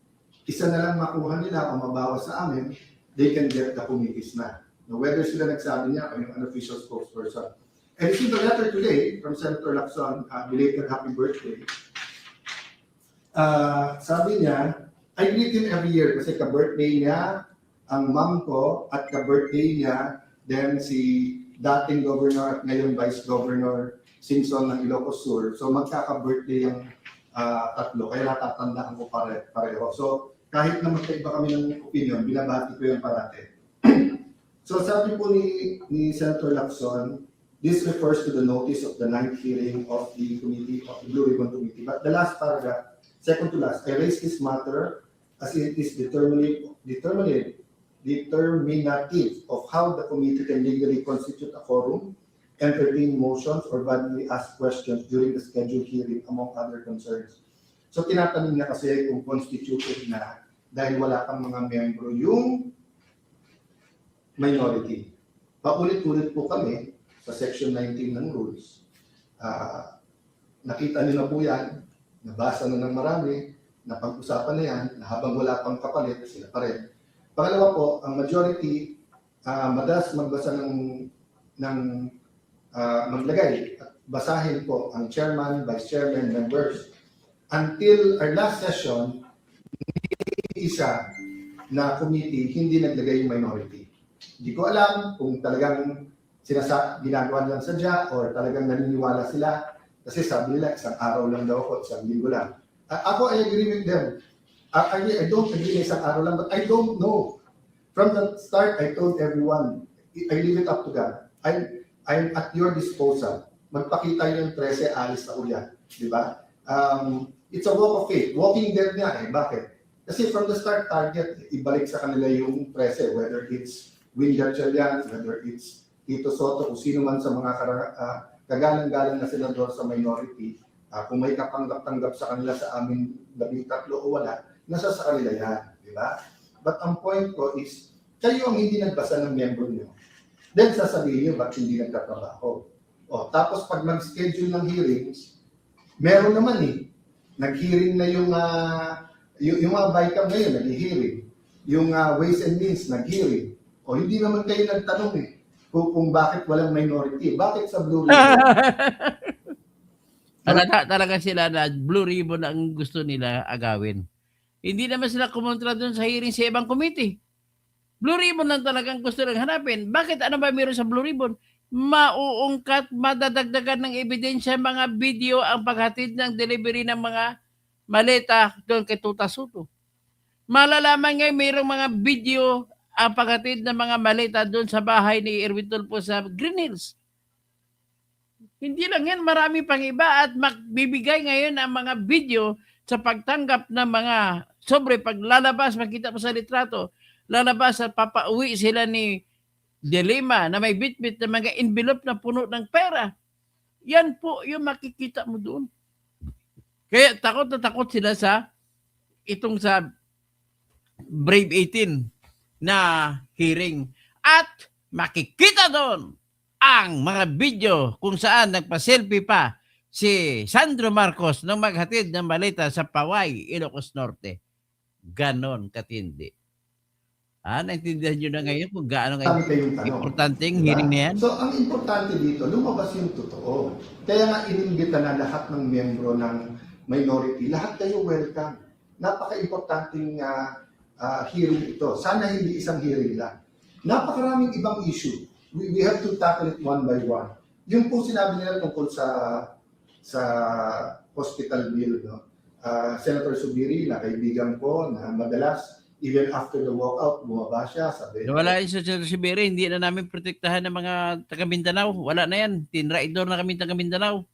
isa na lang makuha nila o mabawas sa amin, they can get the committees na. Now, whether sila nagsabi niya o yung unofficial spokesperson. I received a letter today from Senator Lacson, belated happy birthday. Sabi niya, I greet him every year kasi ka-birthday niya, ang mom ko, at ka-birthday niya, then si dating governor at ngayon vice governor Singson ng Ilocos Sur. So magkaka-birthday yung tatlo, kaya natatandaan ko pareho. So kahit na magkaiba kami ng opinion, binabati ko yung parate. So sabi po ni Senator Lacson, this refers to the notice of the 9th hearing of the committee, of the Blue Ribbon Committee. But the last paragraph, second to last, I raise this matter as it is determinative of how the committee can legally constitute a quorum, entertain motions, or validly ask questions during the scheduled hearing, among other concerns. So tinatanong niya kasi kung constituted na dahil wala pang mga membro yung minority. Paulit-ulit po kami sa Section 19 ng rules. Nakita niyo na po yan, nabasa na ng marami, napag-usapan na yan, na habang wala pang kapalit, sila pa rin. Pangalawa po, ang majority, madalas magbasa maglagay at basahin po ang chairman, vice chairman, members. Until our last session, isa na committee hindi naglagay yung minority. Hindi ko alam kung talagang ginagawa lang sadya or talagang naniniwala sila kasi sabi nila isang araw lang daw ako, isang linggo lang. Ako, I agree with them. I don't agree na isang araw lang, but I don't know. From the start, I told everyone, I leave it up to God. I'm at your disposal. Magpakita yung 13, alis na ulit. Di ba? It's a walk of faith. Walking dead nga eh. Bakit? Kasi from the start, target, ibalik sa kanila yung prese, whether it's Win Gatchalian, whether it's Tito Soto, kung sino man sa mga kagalang-galang na senador sa minority, kung may katanggap-tanggap sa kanila sa amin 13 o wala, nasa sa kanila yan, di ba? But ang point ko is, kayo ang hindi nagbasa ng miyembro niyo. Then sasabihin niyo, ba't hindi nagtatrabaho? O, tapos pag mag-schedule ng hearings, meron naman nag-hearing na yung mga BICAM ngayon, nag-hearing. Yung Ways and Means, nag-hearing. O, hindi naman kayo nagtanong kung bakit walang minority. Bakit sa Blue Ribbon? Talaga sila na Blue Ribbon ang gusto nila agawin. Hindi naman sila kumontra doon sa hearing sa ibang committee. Blue Ribbon lang talagang gusto lang hanapin. Bakit ano ba meron sa Blue Ribbon? Mauungkat, madadagdagan ng ebidensya, mga video ang paghatid ng delivery ng mga maleta doon kay Tuta Soto. Malalaman ngayon mayroong mga video ang paghatid ng mga maleta doon sa bahay ni Erwin Tulfo sa Green Hills. Hindi lang yan, marami pang iba at magbibigay ngayon ang mga video sa pagtanggap ng mga pag lalabas, makita mo sa litrato, lalabas at papauwi sila ni De Lima na may bitbit na mga envelope na puno ng pera. Yan po yung makikita mo doon. Kaya takot na takot sila sa Brave 18 na hearing. At makikita doon ang mga video kung saan nagpa-selfie pa si Sandro Marcos nang maghatid ng maleta sa Paway, Ilocos Norte. Ganon katindi. Naintindihan nyo na ngayon kung gaano importanteng hearing na yan? So, ang importante dito, lumabas yung totoo. Kaya nga inimbita na lahat ng miyembro ng minority, lahat kayo welcome. Napaka-importanting hearing ito. Sana hindi isang hearing lang. Napakaraming ibang issue. We have to tackle it one by one. Yung po sinabi nila tungkol sa hospital bill, no? Senator Subiri, na kaibigan ko, na madalas, even after the walkout, bumaba siya, sabi. Wala yung sa Siberi, hindi na namin protektahan ng mga taga Mindanao. Wala na yan. Tinraidor na kami taga Mindanao.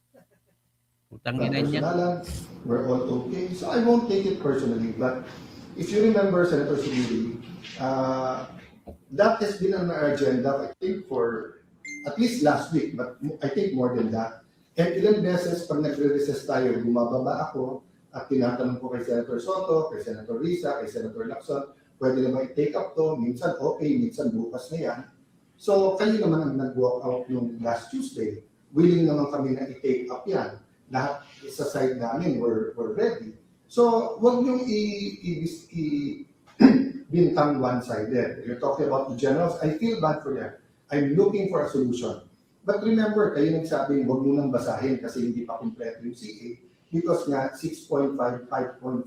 Utang ina niya. We're all okay. So I won't take it personally, but if you remember, Senator Subiri, that has been on our agenda, I think, for at least last week, but I think more than that. And ilang beses, pag nagre-recess tayo, bumababa ako, at tinatanong ko kay Senator Soto, kay Senator Risa, kay Senator Lacson, pwede naman i-take up to, minsan okay, minsan bukas na yan. So, kayo naman ang nag-walk out nung last Tuesday. Willing naman kami na i-take up yan. Lahat sa side namin, we're ready. So, huwag niyong bintang one-sided. You're talking about the generals, I feel bad for them. I'm looking for a solution. But remember, kayo nagsabi, huwag mo nang basahin kasi hindi pa kompleto yung CA. Because nga 6.5, 5.5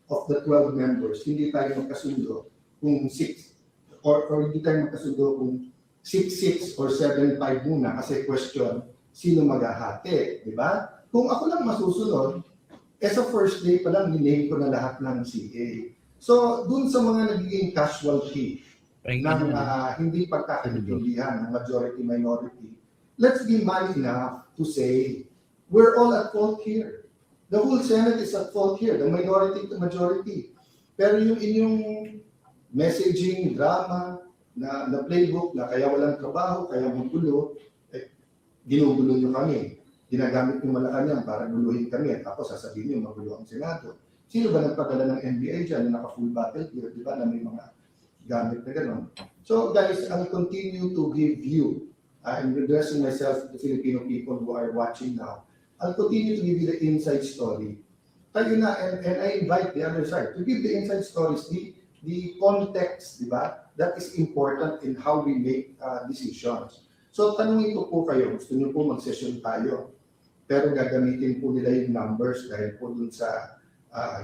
of the 12 members, hindi tayo magkasundo kung 6 or hindi tayo magkasundo kung 6, 6 or 7, 5 muna kasi question, sino maghahati, di ba? Kung ako lang masusunod, sa first day pa lang, niname ko na lahat ng CA. So, dun sa mga nagiging casualty ng hindi pagkakaintindihan ng majority-minority, let's be man enough to say, we're all at fault here. The whole Senate is at fault here, the minority to majority. Pero yung inyong messaging, drama, na playbook na kaya walang trabaho, kaya magulo, ginugulo nyo kami. Ginagamit yung Malacanang para guluhin kami. Tapos sasabihin nyo, magulo ang Senado. Sino ba nagpadala ng NBI dyan na naka-full battle gear, di ba, na may mga gamit na gano'n? So guys, I'll continue to give you, I'm addressing myself to the Filipino people who are watching now, I'll continue to give you the inside story. Kayo na, and I invite the other side to give the inside stories, the context, di ba? That is important in how we make decisions. So tanungin ko po kayo, gusto niyo po mag-session tayo, pero gagamitin po nila yung numbers dahil po dun sa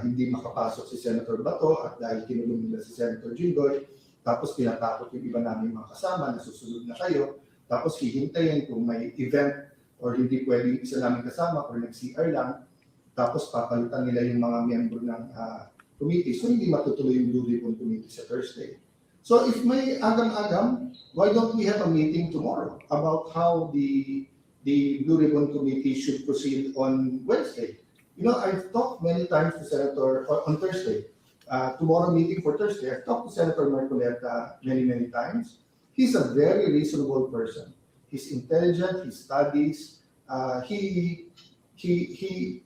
hindi makapasok si Senator Bato at dahil kinulong nila si Senator Jinggoy, tapos tinatakot yung iba namin mga kasama na susunod na kayo, tapos hihintayin kung may event or hindi pwedeng isa namin kasama or nag-CR lang, tapos papalitan nila yung mga miyembro ng committee. So hindi matutuloy yung Blue Ribbon Committee sa Thursday. So if may agam-agam, why don't we have a meeting tomorrow about how the Blue Ribbon Committee should proceed on Wednesday? You know, I've talked many times to Senator, on Thursday, tomorrow meeting for Thursday, I've talked to Senator Marcoleta many, many times. He's a very reasonable person. He's intelligent, he studies, he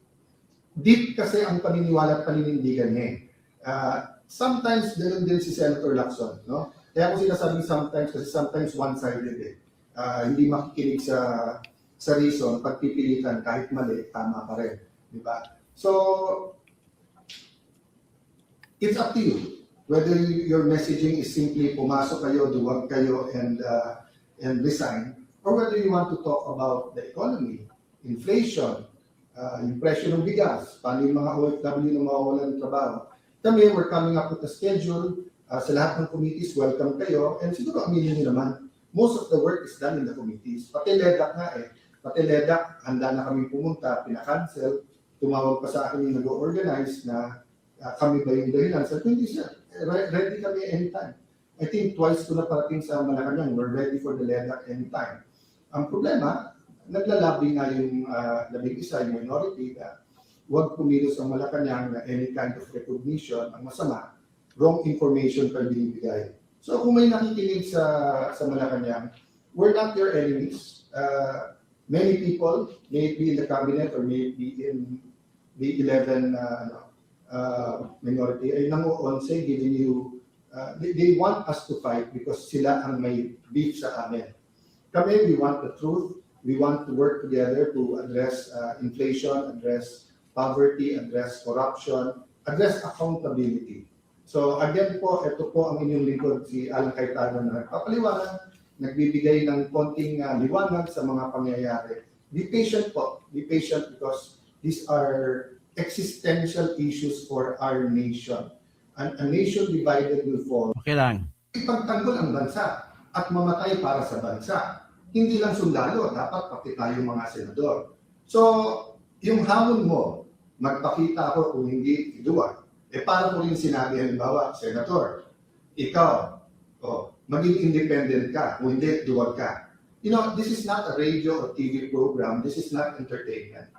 deep kasi ang paniniwala at paninindigan niya. Sometimes ganun din si Senator Lacson, no? Kaya ako sinasabing sometimes kasi sometimes one-sided eh. Hindi makikinig sa reason, pagpipilitan kahit mali, tama pa rin, di ba? So it's up to you whether your messaging is simply pumasok kayo, duwag kayo, and resign, or whether you want to talk about the economy, inflation, yung presyo ng bigas, paano yung mga OFW na mawawalan ng trabaho. Kami, we're coming up with a schedule. Sa lahat ng committees, welcome kayo. And siguro aminin niyo naman, most of the work is done in the committees. Pati LEDAC nga eh. Pati LEDAC, handa na kami pumunta, pinakancel. Tumawag pa sa akin yung nag-organize na kami ba yung dahilan. Sa 20, ready kami anytime. I think twice ko na parating sa Malacanang, we're ready for the LEDAC anytime. Ang problema, naglalabi nga yung labing isa, yung minority, na huwag pumilos ang Malacanang na any kind of recognition, ang masama, wrong information pa binibigay. So kung may nakikinig sa Malacanang, we're not your enemies. Many people, may it be in the cabinet or may it be in the 11 minority, ay nangu-onse giving you, they want us to fight because sila ang may beef sa amin. Kami, we want the truth. We want to work together to address inflation, address poverty, address corruption, address accountability. So again po, ito po ang inyong lingkod, si Alan Cayetano na nagpapaliwanag, nagbibigay ng konting liwanag sa mga pangyayari. Be patient po. Be patient because these are existential issues for our nation. A nation divided will fall. Okay lang. Ipagtanggol ang bansa at mamatay para sa bansa. Hindi lang sundalo, dapat pati tayong mga senador. So, yung hamon mo, magpakita ako kung hindi, iduwag. Para ko rin sinabi, halimbawa, Senator, ikaw, maging independent ka, kung hindi, duwag ka. You know, this is not a radio or TV program. This is not entertainment.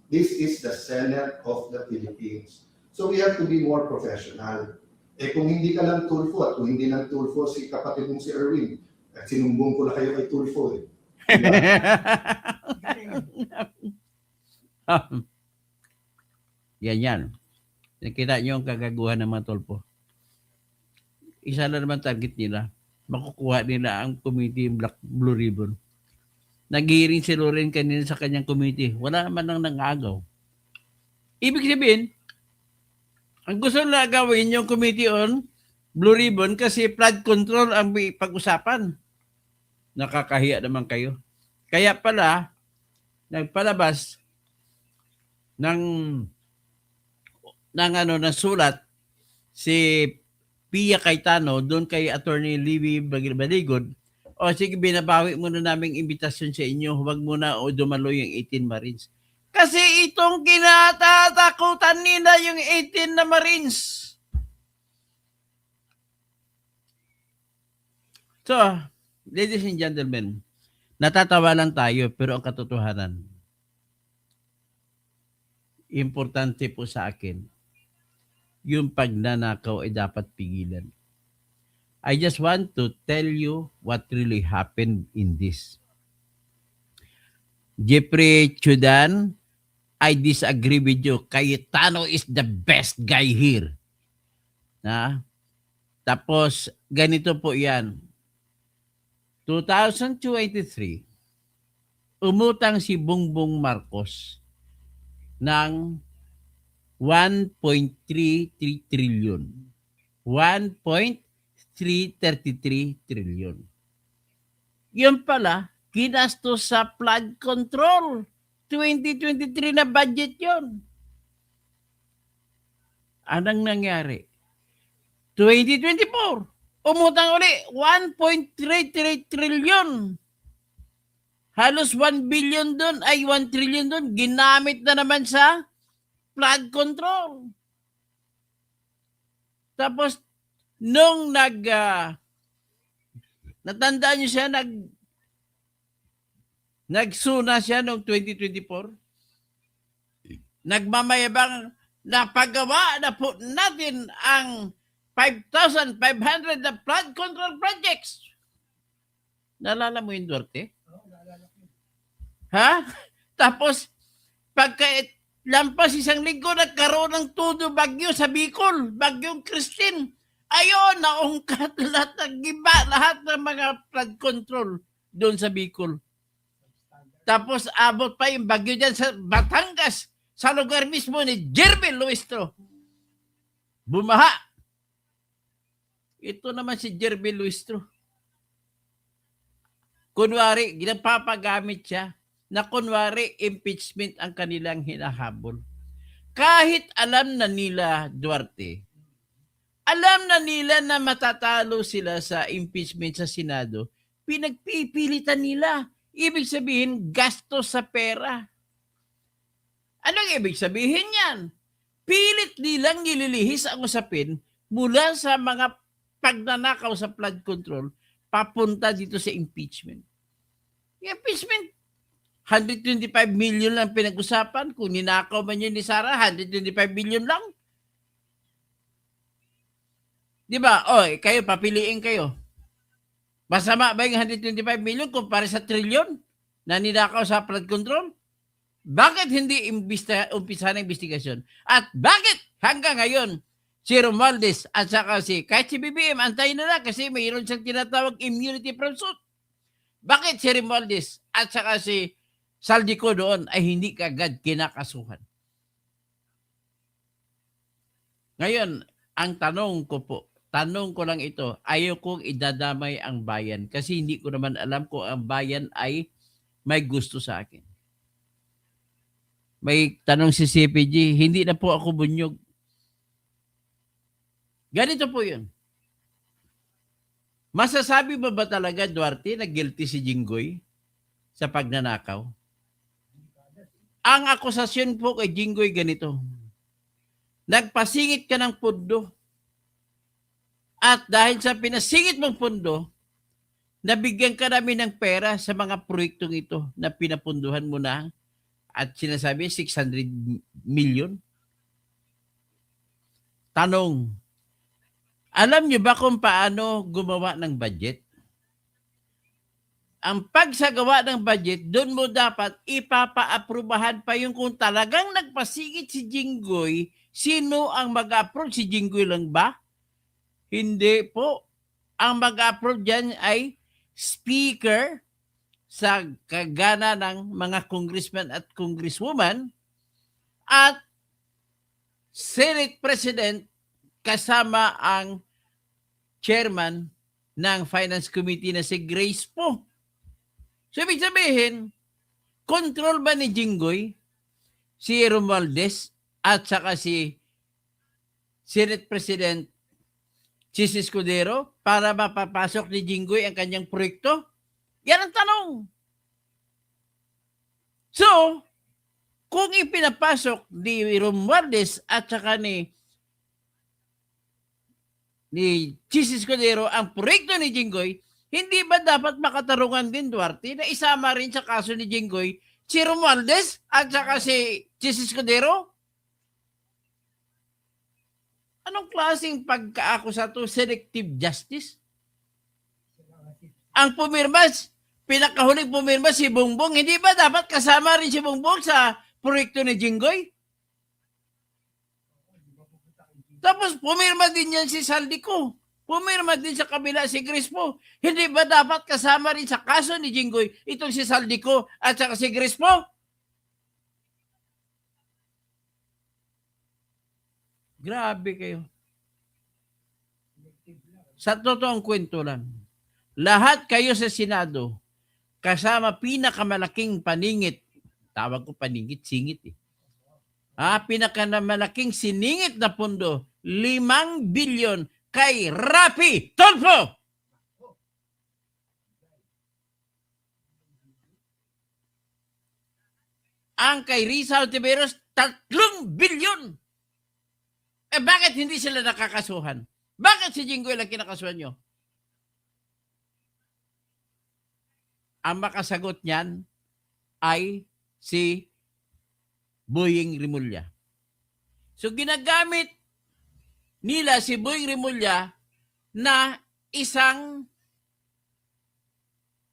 This is the Senate of the Philippines. So we have to be more professional. Kung hindi ka lang Tulfo at kung hindi lang Tulfo si kapatid mong si Erwin, at sinumbong ko na kayo kay Tulfo eh. Diba? Yan. Nakita niyo ang kagaguhan ng mga Tulfo. Isa na naman target nila. Makukuha nila ang committee Blue Ribbon. Nag-hearing si Loren kanina sa kanyang committee. Wala man nang nangagaw. Ibig sabihin, ang gusto na gawin yung committee on Blue Ribbon kasi flood control ang pag-usapan. Nakakahiya naman kayo. Kaya pala, nagpalabas ng sulat si Pia Cayetano doon kay Attorney Libby Baligod. O sige, binabawi muna naming imbitasyon sa inyo. Huwag muna o dumalo yung 18 Marines. Kasi itong kinatatakutan nila yung 18 na Marines. So, ladies and gentlemen, natatawa lang tayo pero ang katotohanan, importante po sa akin, yung pagnanakaw ay dapat pigilan. I just want to tell you what really happened in this. Jeffrey Chudan, I disagree with you. Cayetano is the best guy here. Tapos, ganito po yan. 2023, umutang si Bongbong Marcos ng 1.33 trillion. 1.333 trillion. Yun pala, ginastos sa flood control. 2023 na budget yun. Anong nangyari? 2024, umutang uli 1.33 trillion. Halos 1 billion doon, ay 1 trillion doon, ginamit na naman sa flood control. Tapos, nung natandaan niyo siya, nagsuna siya noong 2024, nagmamayabang napagawa na po natin ang 5,500 na flood control projects. Naalala mo yung Duarte? Ha? Tapos, pagka lampas isang linggo, nagkaroon ng todo bagyo sa Bicol, bagyong Christine. Ayun, naungkat lahat ng giba, lahat ng mga flood control doon sa Bicol. Tapos, abot pa yung bagyo dyan sa Batangas, sa lugar mismo ni Jervin Luistro. Bumaha. Ito naman si Jervin Luistro. Kunwari, ginapapagamit siya na kunwari impeachment ang kanilang hinahabol. Kahit alam na nila, Duarte, alam na nila na matatalo sila sa impeachment sa Senado, pinagpipilitan nila. Ibig sabihin, gastos sa pera. Anong ibig sabihin yan? Pilit nilang nililihis ang usapin mula sa mga pagnanakaw sa flood control papunta dito sa impeachment. Yung impeachment, 125 million lang pinag-usapan. Kung ninakaw man yun ni Sara, 125 million lang. Di ba? O, kayo, papiliin kayo. Masama ba yung 125 million kumpara sa trilyon na ninakaw sa flood control? Bakit hindi umpisa ng investigasyon? At bakit hanggang ngayon si Romualdez at saka kahit si BBM, antayin na lang kasi mayroon siyang tinatawag immunity from suit. Bakit si Romualdez at saka si Saldico doon ay hindi kagad kinakasuhan? Ngayon, ang tanong ko lang ito, ayaw kong idadamay ang bayan kasi hindi ko naman alam kung ang bayan ay may gusto sa akin. May tanong si CPG, hindi na po ako bunyog. Ganito po yun. Masasabi ba talaga, Duarte, na guilty si Jinggoy sa pagnanakaw? Ang akusasyon po kay Jinggoy ganito. Nagpasingit ka ng pundo. At dahil sa pinasingit mong pundo, nabigyan ka namin ng pera sa mga proyektong ito na pinapunduhan mo na at sinasabi 600 million. Tanong, alam niyo ba kung paano gumawa ng budget? Ang pagsagawa ng budget, doon mo dapat ipapa-aprubahan pa yung kung talagang nagpasigit si Jinggoy, sino ang mag-approve? Si Jinggoy lang ba? Hindi po. Ang mag-approve dyan ay speaker sa kagana ng mga congressman at congresswoman at Senate President kasama ang chairman ng Finance Committee na si Grace po. So, ibig sabihin, control ba ni Jinggoy si Romualdez at saka si Senate President Chis Escudero para mapapasok ni Jinggoy ang kanyang proyekto? Yan ang tanong. So, kung ipinapasok ni Romualdez at saka ni Chis Escudero ang proyekto ni Jinggoy, hindi ba dapat makatarungan din, Duarte, na isama rin sa kaso ni Jinggoy si Romualdez at saka si Chis Escudero? Anong klaseng pagkaakusa to? Selective justice? Ang pumirmas, pinakahuling pumirma si Bongbong, hindi ba dapat kasama rin si Bongbong sa proyekto ni Jinggoy? Tapos pumirma din yan si Saldico. Pumirma din sa kabila si Crispo. Hindi ba dapat kasama rin sa kaso ni Jinggoy itong si Saldico at saka si Crispo? Grabe kayo. Sa totoong kwento lang, lahat kayo sa Senado, kasama pinakamalaking paningit, tawag ko paningit, singit eh. Pinakamalaking siningit na pondo, 5 bilyon kay Rapi Tulfo. Ang kay Rizal Tiberos, 3 bilyon. Bakit hindi sila nakakasuhan? Bakit si Jinggoy lang kinakasuhan nyo? Ang makasagot niyan ay si Boying Rimulya. So ginagamit nila si Boying Rimulya na isang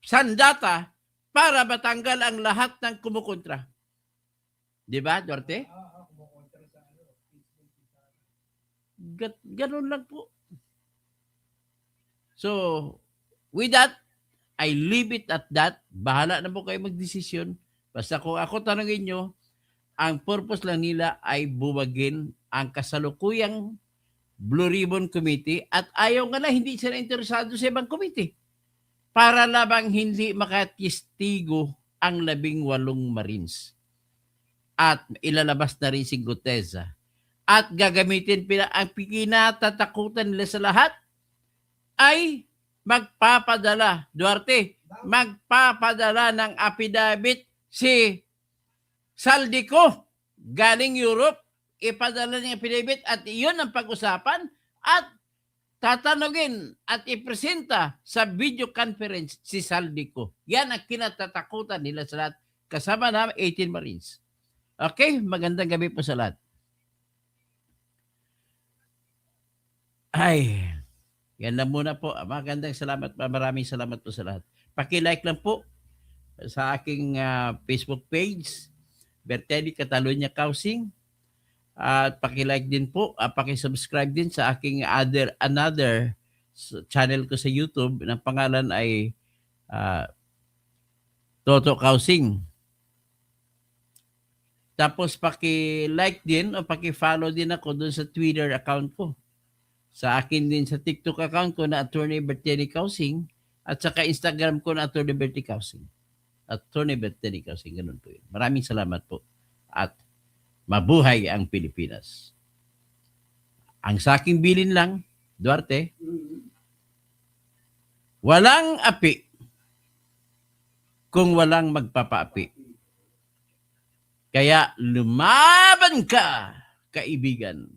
sandata para matanggal ang lahat ng kumukontra. Di ba, Duarte? Ganun lang po. So, with that, I leave it at that. Bahala na po kayo magdesisyon. Basta kung ako tanongin nyo, ang purpose lang nila ay buwagin ang kasalukuyang Blue Ribbon Committee at ayaw nga na hindi sila interesado sa ibang committee para labang hindi makatistigo ang 18 Marines. At ilalabas na rin si Guteza. At gagamitin ang kinatatakutan nila sa lahat ay magpapadala, Duarte, magpapadala ng affidavit si Saldico galing Europe, ipadala ng affidavit at iyon ang pag-usapan at tatanungin at ipresenta sa video conference si Saldico. Yan ang kinatatakutan nila sa lahat. Kasama na 18 Marines. Okay, magandang gabi po sa lahat. Ay, yan lang muna po. Magandang salamat. Maraming salamat po sa lahat. Paki-like lang po sa aking Facebook page, Bertelli Catalonia Causing. At paki-like din po, paki-subscribe din sa aking another channel ko sa YouTube. Ang pangalan ay Toto Causing. Tapos paki-like din o paki-follow din ako doon sa Twitter account ko. Sa akin din sa TikTok account ko na Attorney Bertelli Causing at saka Instagram ko na Attorney Bertelli Causing. Attorney Bertelli Causing, ganun po yun. Maraming salamat po. At mabuhay ang Pilipinas. Ang saking bilin lang, Duarte, walang api kung walang magpapaapi. Kaya lumaban ka, kaibigan.